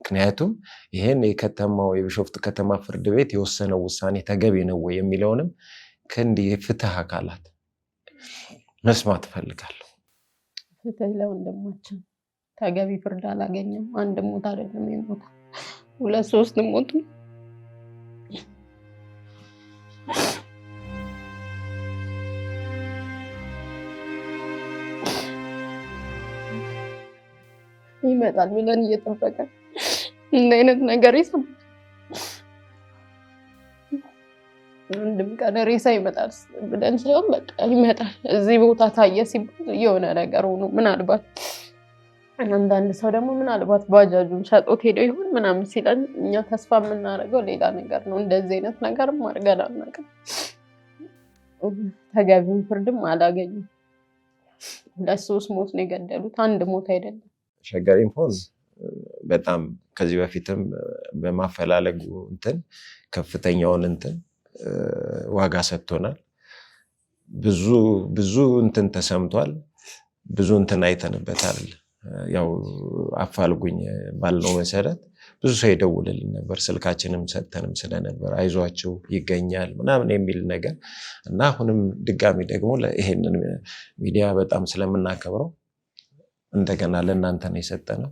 A: ምክንያቱም ይሄን የከተማው የቢሾፍቱ ከተማ ፍርድ ቤት የወሰነው ውሳኔ ተገቢ ነው ወይ የሚለውንም ከእንዲህ የፍትህ አካላት መስማት እፈልጋለሁ።
B: ፍትህ ለወንድማችን ተገቢ ፍርድ አላገኘም። አንድ ሞት አይደለም የሞተው 2 3 ሞት ነው። ይመጣል ብለን እየጠበቀን እንደ አይነት ነገር ይሰማል። አንድም ቀን ሬሳ ይመጣል ብለን ሳይሆን በቃ ይመጣል። እዚህ ቦታ ታየ ሲባል የሆነ ነገር ሆኖ ምናልባት አንዳንድ ሰው ደግሞ ምናልባት ባጃጁን ሸጦት ሄደው ይሆን ምናምን ሲለን እኛ ተስፋ የምናደርገው ሌላ ነገር ነው። እንደዚህ አይነት ነገርም አድርገን አናውቅም። ተገቢውን ፍርድም አላገኙም። 2 3 ሞት ነው የገደሉት፣ አንድ ሞት አይደለም።
A: ሸገር ኢንፎን በጣም ከዚህ በፊትም በማፈላለጉ ከፍተኛውን ዋጋ ሰጥቶናል። ብዙ ተሰምቷል። ብዙ አይተንበታል። ያው አፋልጉኝ ባልነው መሰረት ብዙ ሰው ይደውልልን ነበር። ስልካችንም ሰጥተንም ስለነበር አይዟችሁ ይገኛል ምናምን የሚል ነገር እና አሁንም ድጋሚ ደግሞ ይሄንን ሚዲያ በጣም ስለምናከብረው እንደገና ለእናንተ ነው የሰጠነው።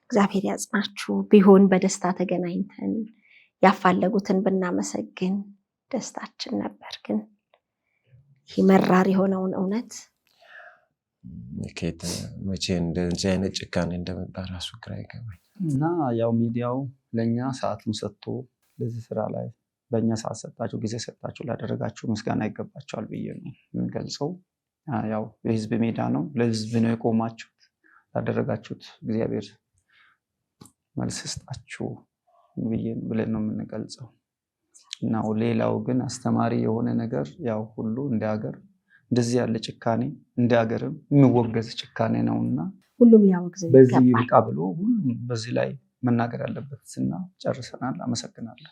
D: እግዚአብሔር ያጽናችሁ። ቢሆን በደስታ ተገናኝተን ያፋለጉትን ብናመሰግን ደስታችን ነበር። ግን ይህ መራር የሆነውን እውነት
A: መቼ እንደዚህ አይነት ጭካኔ እንደመጣ ራሱ ግራ ይገባኝ
C: እና ያው ሚዲያው ለእኛ ሰዓቱን ሰጥቶ ለዚህ ስራ ላይ በእኛ ሰዓት ሰጣችሁ፣ ጊዜ ሰጣችሁ ላደረጋችሁ ምስጋና ይገባቸዋል ብዬ ነው የምንገልጸው። ያው የህዝብ ሜዳ ነው፣ ለህዝብ ነው የቆማችሁት። ላደረጋችሁት እግዚአብሔር መልስ ስጣችሁ ብለን ነው የምንገልጸው። እና ሌላው ግን አስተማሪ የሆነ ነገር ያው ሁሉ እንደ ሀገር እንደዚህ ያለ ጭካኔ እንደ ሀገርም የሚወገዝ ጭካኔ ነውና
D: ሁሉም ሊያወግዘው
C: በዚህ ይብቃ ብሎ ሁሉም በዚህ ላይ መናገር ያለበት ስና ጨርሰናል። አመሰግናለሁ።